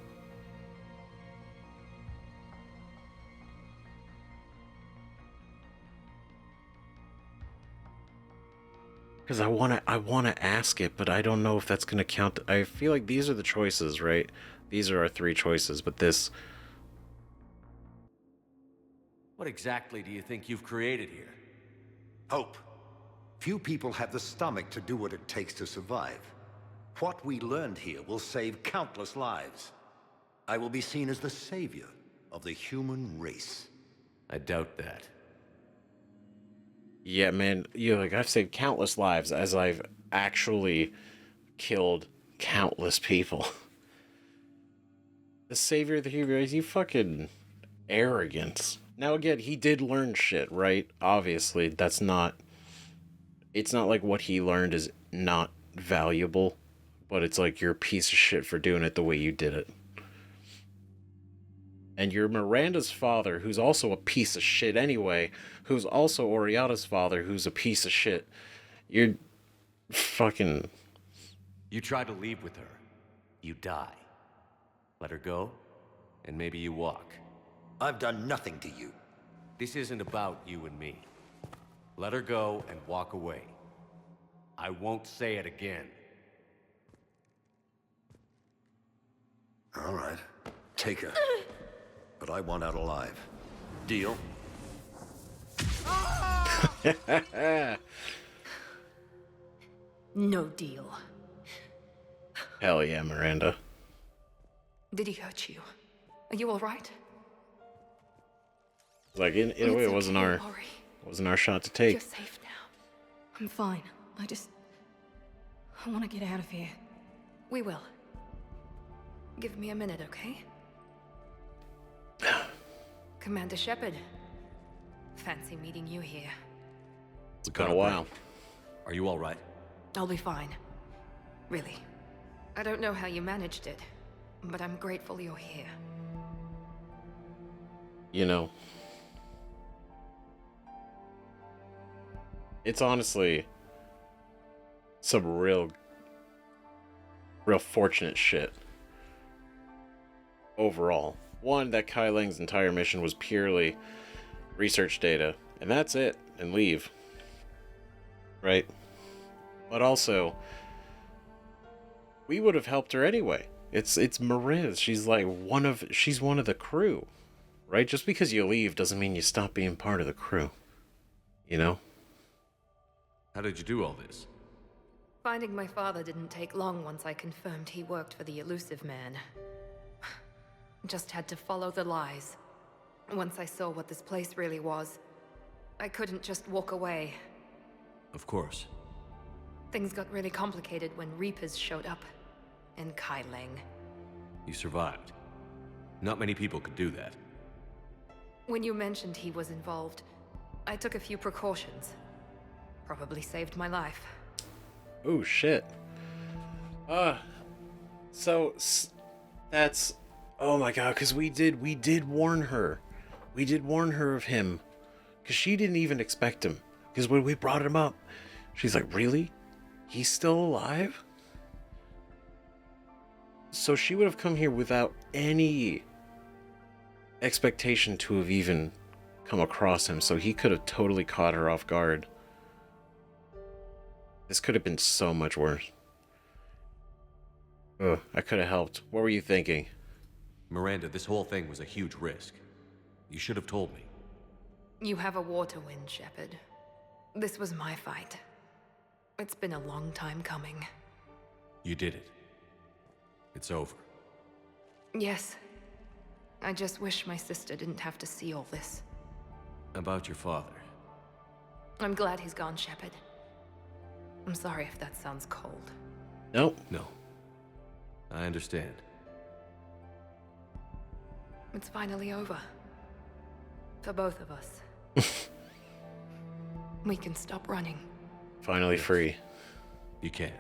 Because I want to ask it, but I don't know if that's going to count. I feel like these are the choices, right? These are our 3 choices, but this... What exactly do you think you've created here? Hope. Few people have the stomach to do what it takes to survive. What we learned here will save countless lives. I will be seen as the savior of the human race. I doubt that. Yeah, man, like, I've saved countless lives as I've actually killed countless people. The savior of the human race, you fucking arrogance. Now again, he did learn shit, right? Obviously, it's not like what he learned is not valuable, but it's like you're a piece of shit for doing it the way you did it. And you're Miranda's father, who's also a piece of shit anyway, who's also Oriana's father, who's a piece of shit. You're fucking... You try to leave with her. You die. Let her go, and maybe you walk. I've done nothing to you. This isn't about you and me. Let her go and walk away. I won't say it again. All right. Take her. But I want out alive. Deal? No deal. Hell yeah, Miranda. Did he hurt you? Are you all right? Like, in a way, it wasn't our shot to take. You're safe now. I'm fine. I want to get out of here. We will. Give me a minute, okay? Commander Shepard. Fancy meeting you here. It's been a while. Are you all right? I'll be fine. Really. I don't know how you managed it, but I'm grateful you're here. You know, it's honestly some real fortunate shit overall. One, that Kai Ling's entire mission was purely research data, and that's it, and leave. Right? But also, we would have helped her anyway. It's Mariz. She's like she's one of the crew. Right? Just because you leave doesn't mean you stop being part of the crew. You know? How did you do all this? Finding my father didn't take long once I confirmed he worked for the Elusive Man. Just had to follow the lies. Once I saw what this place really was, I couldn't just walk away. Of course. Things got really complicated when Reapers showed up. And Kai Ling. You survived. Not many people could do that. When you mentioned he was involved, I took a few precautions. Probably saved my life. Oh, shit. So, that's... Oh my god, because we did warn her. We did warn her of him. Because she didn't even expect him. Because when we brought him up, she's like, really? He's still alive? So she would have come here without any expectation to have even come across him. So he could have totally caught her off guard. This could have been so much worse. Ugh, I could have helped. What were you thinking? Miranda, this whole thing was a huge risk. You should have told me. You have a war to win, Shepard. This was my fight. It's been a long time coming. You did it. It's over. Yes. I just wish my sister didn't have to see all this. About your father. I'm glad he's gone, Shepard. I'm sorry if that sounds cold. Nope. No. I understand. It's finally over. For both of us. We can stop running. Finally free. You can.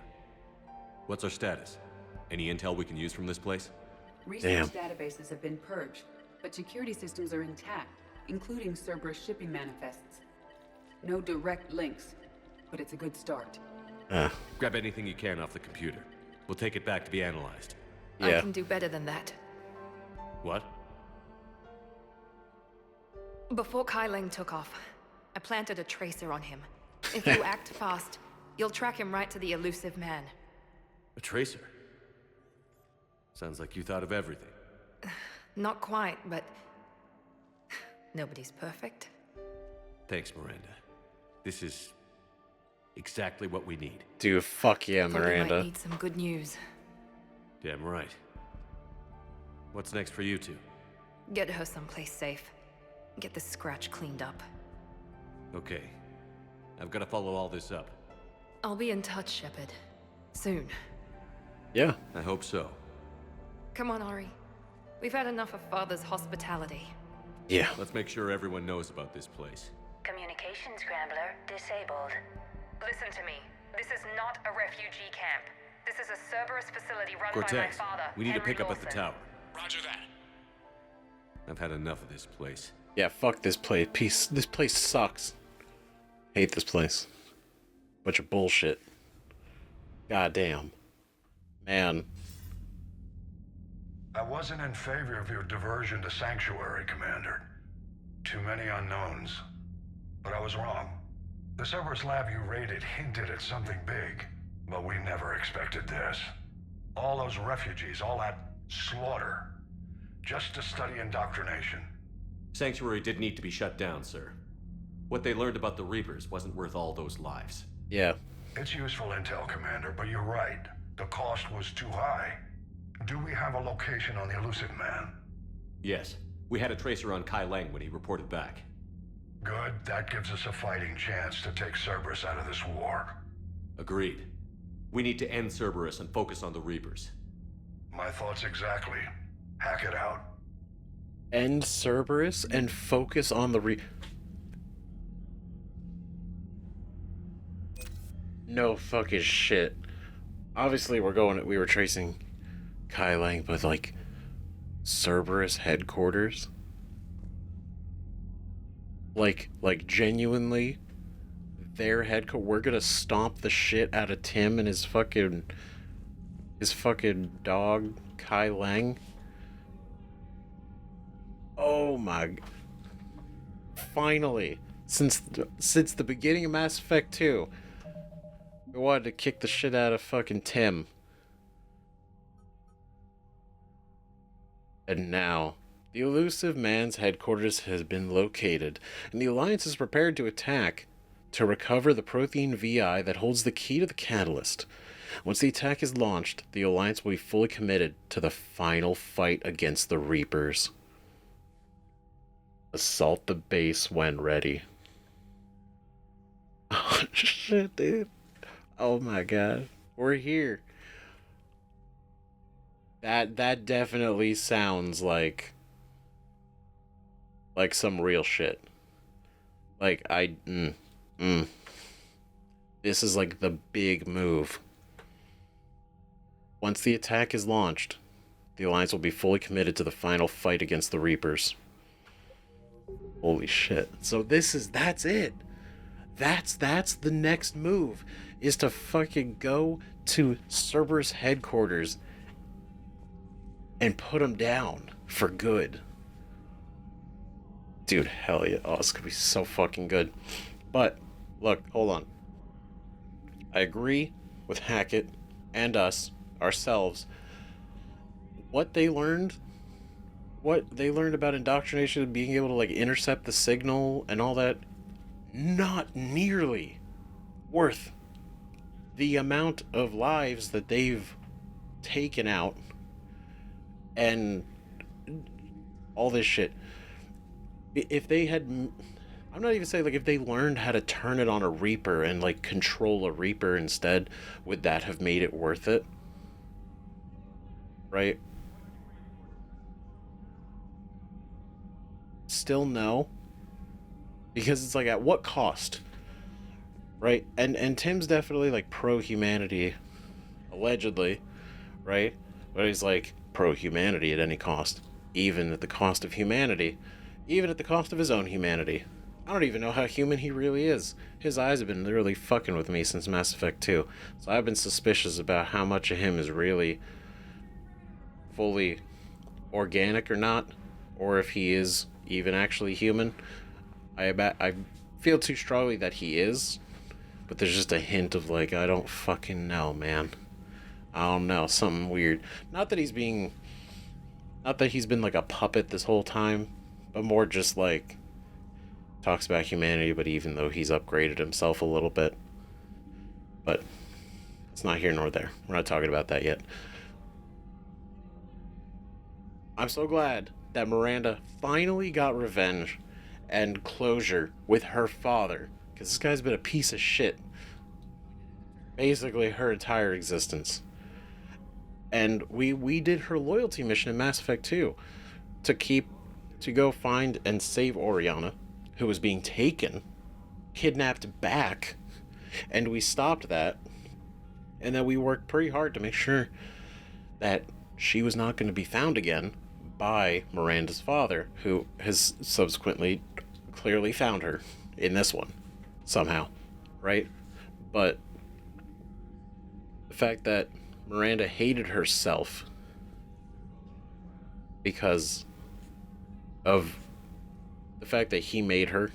What's our status? Any intel we can use from this place? Research databases have been purged, but security systems are intact, including Cerberus shipping manifests. No direct links, but it's a good start. Grab anything you can off the computer. We'll take it back to be analyzed. I can do better than that. What? Before Kai Leng took off, I planted a tracer on him. If you act fast, you'll track him right to the elusive man. A tracer? Sounds like you thought of everything. Not quite, but nobody's perfect. Thanks, Miranda. This is exactly what we need. Dude, fuck yeah, Thought we Miranda. might need some good news. Damn right. What's next for you two? Get her someplace safe. Get this scratch cleaned up. Okay. I've got to follow all this up. I'll be in touch, Shepard. Soon. Yeah. I hope so. Come on, Ari. We've had enough of Father's hospitality. Yeah. Let's make sure everyone knows about this place. Communication scrambler disabled. Listen to me. This is not a refugee camp. This is a Cerberus facility run by my Cortez, father, we need to Henry pick up at Lawson. the tower. Roger that. I've had enough of this place. Yeah, fuck this place. This place sucks. Hate this place. Bunch of bullshit. Goddamn. Man. I wasn't in favor of your diversion to Sanctuary, Commander. Too many unknowns. But I was wrong. The Cerberus lab you raided hinted at something big, but we never expected this. All those refugees, all that slaughter, just to study indoctrination. Sanctuary did need to be shut down, sir. What they learned about the Reapers wasn't worth all those lives. Yeah. It's useful intel, Commander, but you're right. The cost was too high. Do we have a location on the elusive man? Yes. We had a tracer on Kai Leng when he reported back. Good. That gives us a fighting chance to take Cerberus out of this war. Agreed. We need to end Cerberus and focus on the Reapers. My thoughts exactly. Hack it out. End Cerberus and focus on the No fucking shit. Obviously we were tracing Kai Leng, but like Cerberus headquarters? Like genuinely their headquarters? We're gonna stomp the shit out of Tim and his fucking dog Kai Leng? Oh my... Finally, since the beginning of Mass Effect 2, we wanted to kick the shit out of fucking Tim. And now, the elusive man's headquarters has been located, and the Alliance is prepared to attack to recover the Prothean VI that holds the key to the catalyst. Once the attack is launched, the Alliance will be fully committed to the final fight against the Reapers. Assault the base when ready. Oh shit, dude. Oh my god. We're here. That definitely sounds like some real shit. Like this is like the big move. Once the attack is launched, the Alliance will be fully committed to the final fight against the Reapers. Holy shit. So that's it. That's the next move, is to fucking go to Cerberus headquarters and put them down for good. Dude, hell yeah. Oh, it's gonna be so fucking good. But, look, hold on. I agree with Hackett and ourselves. What they learned about indoctrination and being able to, like, intercept the signal and all that, not nearly worth the amount of lives that they've taken out and all this shit. If they had... I'm not even saying, like, if they learned how to turn it on a Reaper and, like, control a Reaper instead, would that have made it worth it? Right? Still no. Because it's like, at what cost? Right? And Tim's definitely, like, pro-humanity. Allegedly. Right? But he's like, pro-humanity at any cost. Even at the cost of humanity. Even at the cost of his own humanity. I don't even know how human he really is. His eyes have been literally fucking with me since Mass Effect 2. So I've been suspicious about how much of him is really fully organic or not, or if he is even actually human. I feel too strongly that he is, but there's just a hint of like, I don't fucking know, man. I don't know, something weird. Not that he's been like a puppet this whole time, but more just like talks about humanity, but even though he's upgraded himself a little bit. But it's not here nor there. We're not talking about that yet. I'm so glad that Miranda finally got revenge and closure with her father, because this guy's been a piece of shit basically her entire existence. And we did her loyalty mission in Mass Effect 2 to go find and save Oriana, who was being kidnapped back, and we stopped that. And then we worked pretty hard to make sure that she was not going to be found again by Miranda's father, who has subsequently clearly found her in this one somehow, right? But the fact that Miranda hated herself because of the fact that he made her,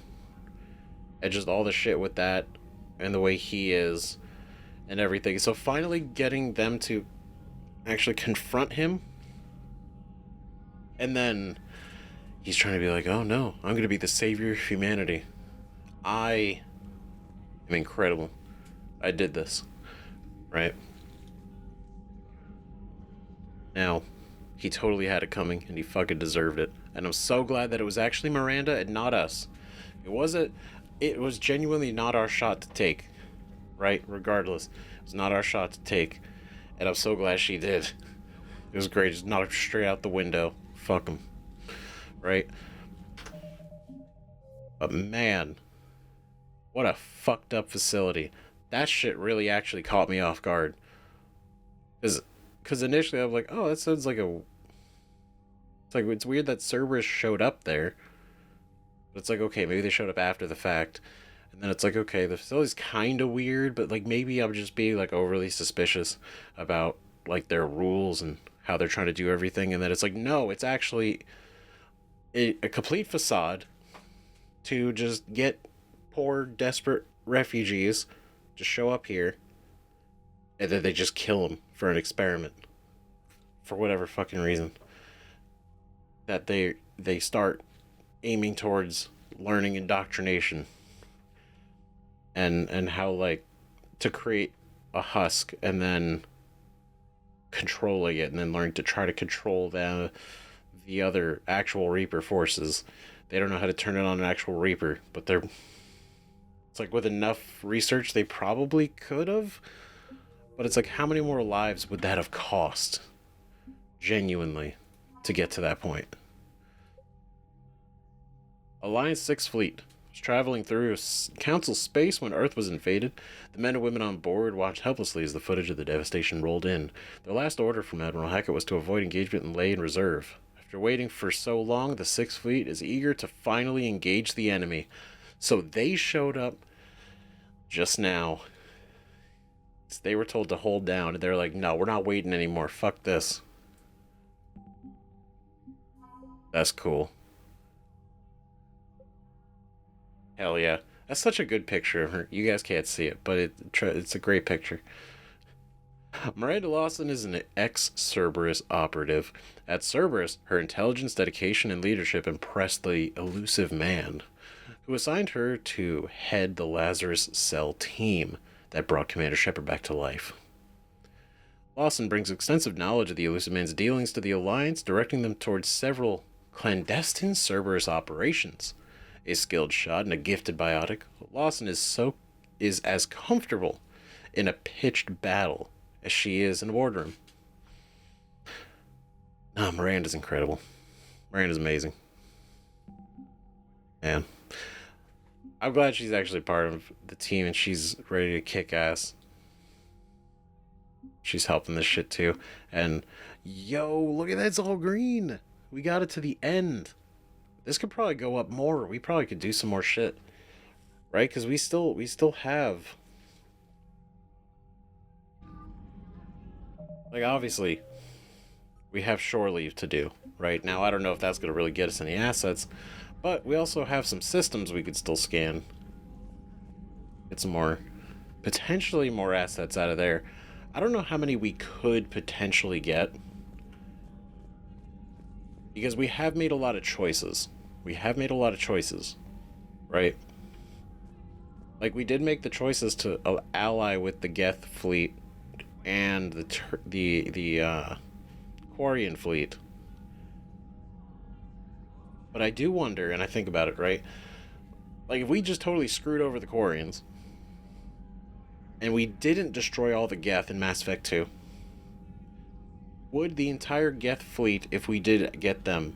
and just all the shit with that, and the way he is, and everything. So finally getting them to actually confront him, and then he's trying to be like, oh no, I'm going to be the savior of humanity. I am incredible. I did this. Right? Now, he totally had it coming, and he fucking deserved it. And I'm so glad that it was actually Miranda and not us. It was genuinely not our shot to take. Right? Regardless. It was not our shot to take. And I'm so glad she did. It was great. Just knocked her straight out the window. Fuck him. Right? But man, what a fucked up facility. That shit really actually caught me off guard. Because initially I was like, oh, that sounds like it's weird that Cerberus showed up there. But it's like, okay, maybe they showed up after the fact. And then it's like, okay, the facility's kind of weird, but like maybe I'm just being like overly suspicious about like their rules and how they're trying to do everything. And then it's like, no, it's actually a complete facade to just get poor, desperate refugees to show up here, and then they just kill them for an experiment for whatever fucking reason. That they start aiming towards learning indoctrination and how like to create a husk and then controlling it and then learning to try to control the other actual Reaper forces. They don't know how to turn it on an actual Reaper, but it's like with enough research they probably could have, but it's like, how many more lives would that have cost genuinely to get to that point? Alliance 6th Fleet was traveling through Council space when Earth was invaded. The men and women on board watched helplessly as the footage of the devastation rolled in. Their last order from Admiral Hackett was to avoid engagement and lay in reserve. After waiting for so long, the 6th Fleet is eager to finally engage the enemy. So they showed up just now. They were told to hold down, and they're like, no, we're not waiting anymore. Fuck this. That's cool. Hell yeah. That's such a good picture of her. You guys can't see it, but it's a great picture. Miranda Lawson is an ex-Cerberus operative. At Cerberus, her intelligence, dedication, and leadership impressed the elusive man, who assigned her to head the Lazarus Cell team that brought Commander Shepard back to life. Lawson brings extensive knowledge of the elusive man's dealings to the Alliance, directing them towards several clandestine Cerberus operations. A skilled shot and a gifted biotic, Lawson is as comfortable in a pitched battle as she is in a boardroom. No, Miranda's incredible. Miranda's amazing. Man. I'm glad she's actually part of the team and she's ready to kick ass. She's helping this shit too. And yo, look at that, it's all green. We got it to the end. This could probably go up more. We probably could do some more shit. Right? Because we still have... Like, obviously, we have shore leave to do. Right? Now, I don't know if that's going to really get us any assets. But we also have some systems we could still scan. Get some more... Potentially more assets out of there. I don't know how many we could potentially get. Because we have made a lot of choices. Right? Like, we did make the choices to ally with the Geth fleet and the Quarian fleet. But I do wonder, and I think about it, right? Like, if we just totally screwed over the Quarians, and we didn't destroy all the Geth in Mass Effect 2, would the entire Geth fleet, if we did get them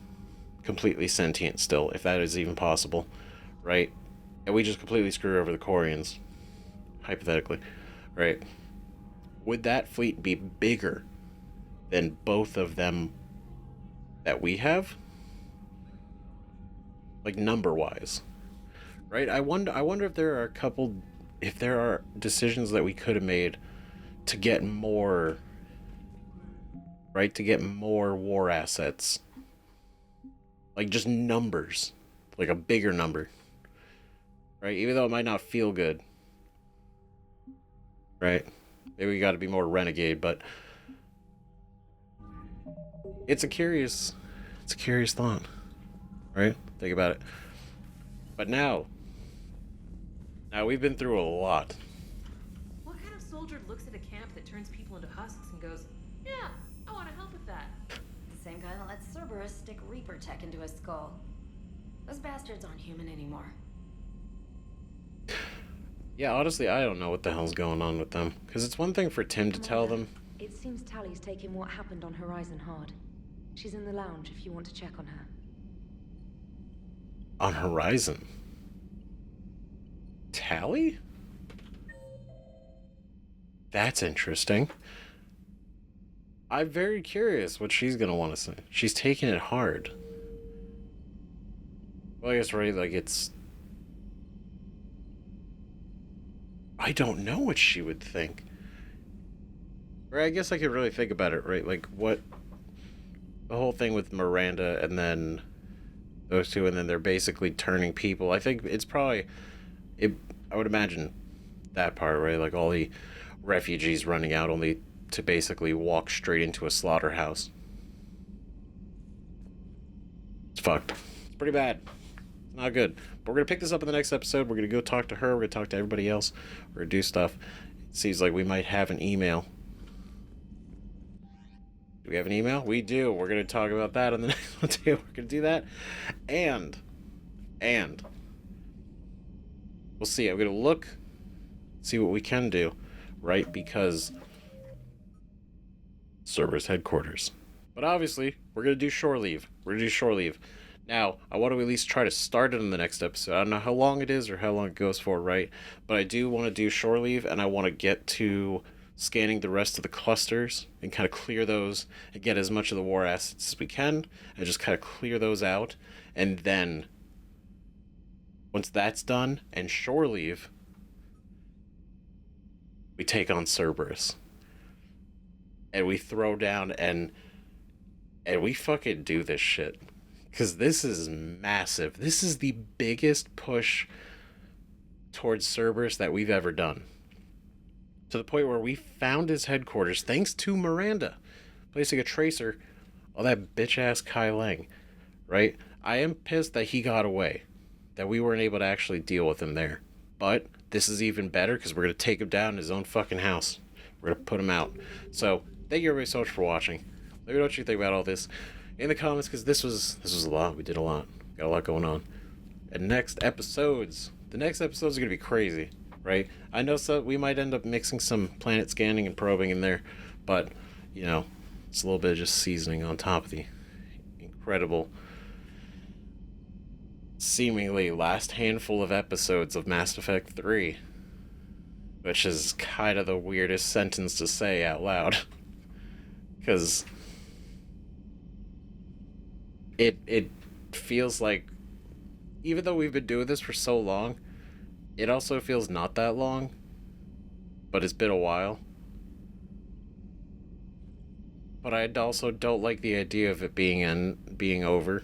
completely sentient still, if that is even possible, right? And we just completely screw over the Quarians, hypothetically, right? Would that fleet be bigger than both of them that we have? Like, number-wise, right? I wonder if there are if there are decisions that we could have made to get more, right? To get more war assets. Like, just numbers. Like, a bigger number. Right? Even though it might not feel good. Right? Maybe we gotta be more renegade, but... It's a curious thought. Right? Think about it. But now we've been through a lot. What kind of soldier looks at a camp that turns people into husks and goes, yeah, I want to help with that? The same guy that lets Cerberus stick Reaper tech into his skull. Those bastards aren't human anymore. Yeah, honestly, I don't know what the hell's going on with them. Because it's one thing for Tim to tell them. It seems Tally's taking what happened on Horizon hard. She's in the lounge if you want to check on her. On Horizon? Tally? That's interesting. I'm very curious what she's gonna want to say. She's taking it hard. Well, I guess, right, like, it's... I don't know what she would think. Or I guess I could really think about it, right? Like, what... The whole thing with Miranda and then those two, and then they're basically turning people. I think it's probably... I would imagine that part, right? Like, all the refugees running out only to basically walk straight into a slaughterhouse. It's fucked. It's pretty bad. It's not good. But we're going to pick this up in the next episode. We're going to go talk to her. We're going to talk to everybody else. We're going to do stuff. It seems like we might have an email. Do we have an email? We do. We're going to talk about that on the next one, too. We're going to do that. And we'll see. I'm going to look, see what we can do, right? Because Cerberus headquarters. But obviously, we're going to do shore leave. Now, I want to at least try to start it in the next episode. I don't know how long it is or how long it goes for, right? But I do want to do shore leave, and I want to get to scanning the rest of the clusters and kind of clear those and get as much of the war assets as we can and just kind of clear those out. And then, once that's done and shore leave, we take on Cerberus. And we throw down and we fucking do this shit. Because this is massive. This is the biggest push towards Cerberus that we've ever done. To the point where we found his headquarters, thanks to Miranda, placing a tracer on that bitch-ass Kai Lang. Right? I am pissed that he got away. That we weren't able to actually deal with him there. But this is even better because we're going to take him down in his own fucking house. We're going to put him out. So, thank you everybody so much for watching. Let me know what you think about all this in the comments, because this was a lot. We did a lot. Got a lot going on. And the next episodes are going to be crazy, right? I know we might end up mixing some planet scanning and probing in there, but, you know, it's a little bit of just seasoning on top of the incredible, seemingly last handful of episodes of Mass Effect 3, which is kind of the weirdest sentence to say out loud, because it feels like even though we've been doing this for so long, it also feels not that long, but it's been a while. But I also don't like the idea of it being over.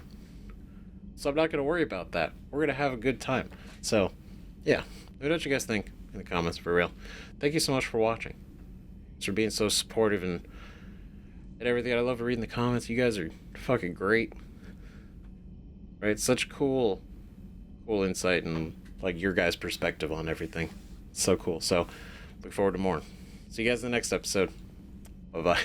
So I'm not going to worry about that. We're going to have a good time. So, yeah. Let me know what you guys think in the comments, for real. Thank you so much for watching. Thanks for being so supportive and everything. I love reading the comments. You guys are fucking great. Right? Such cool insight and, like, your guys' perspective on everything. So cool. So, look forward to more. See you guys in the next episode. Bye-bye.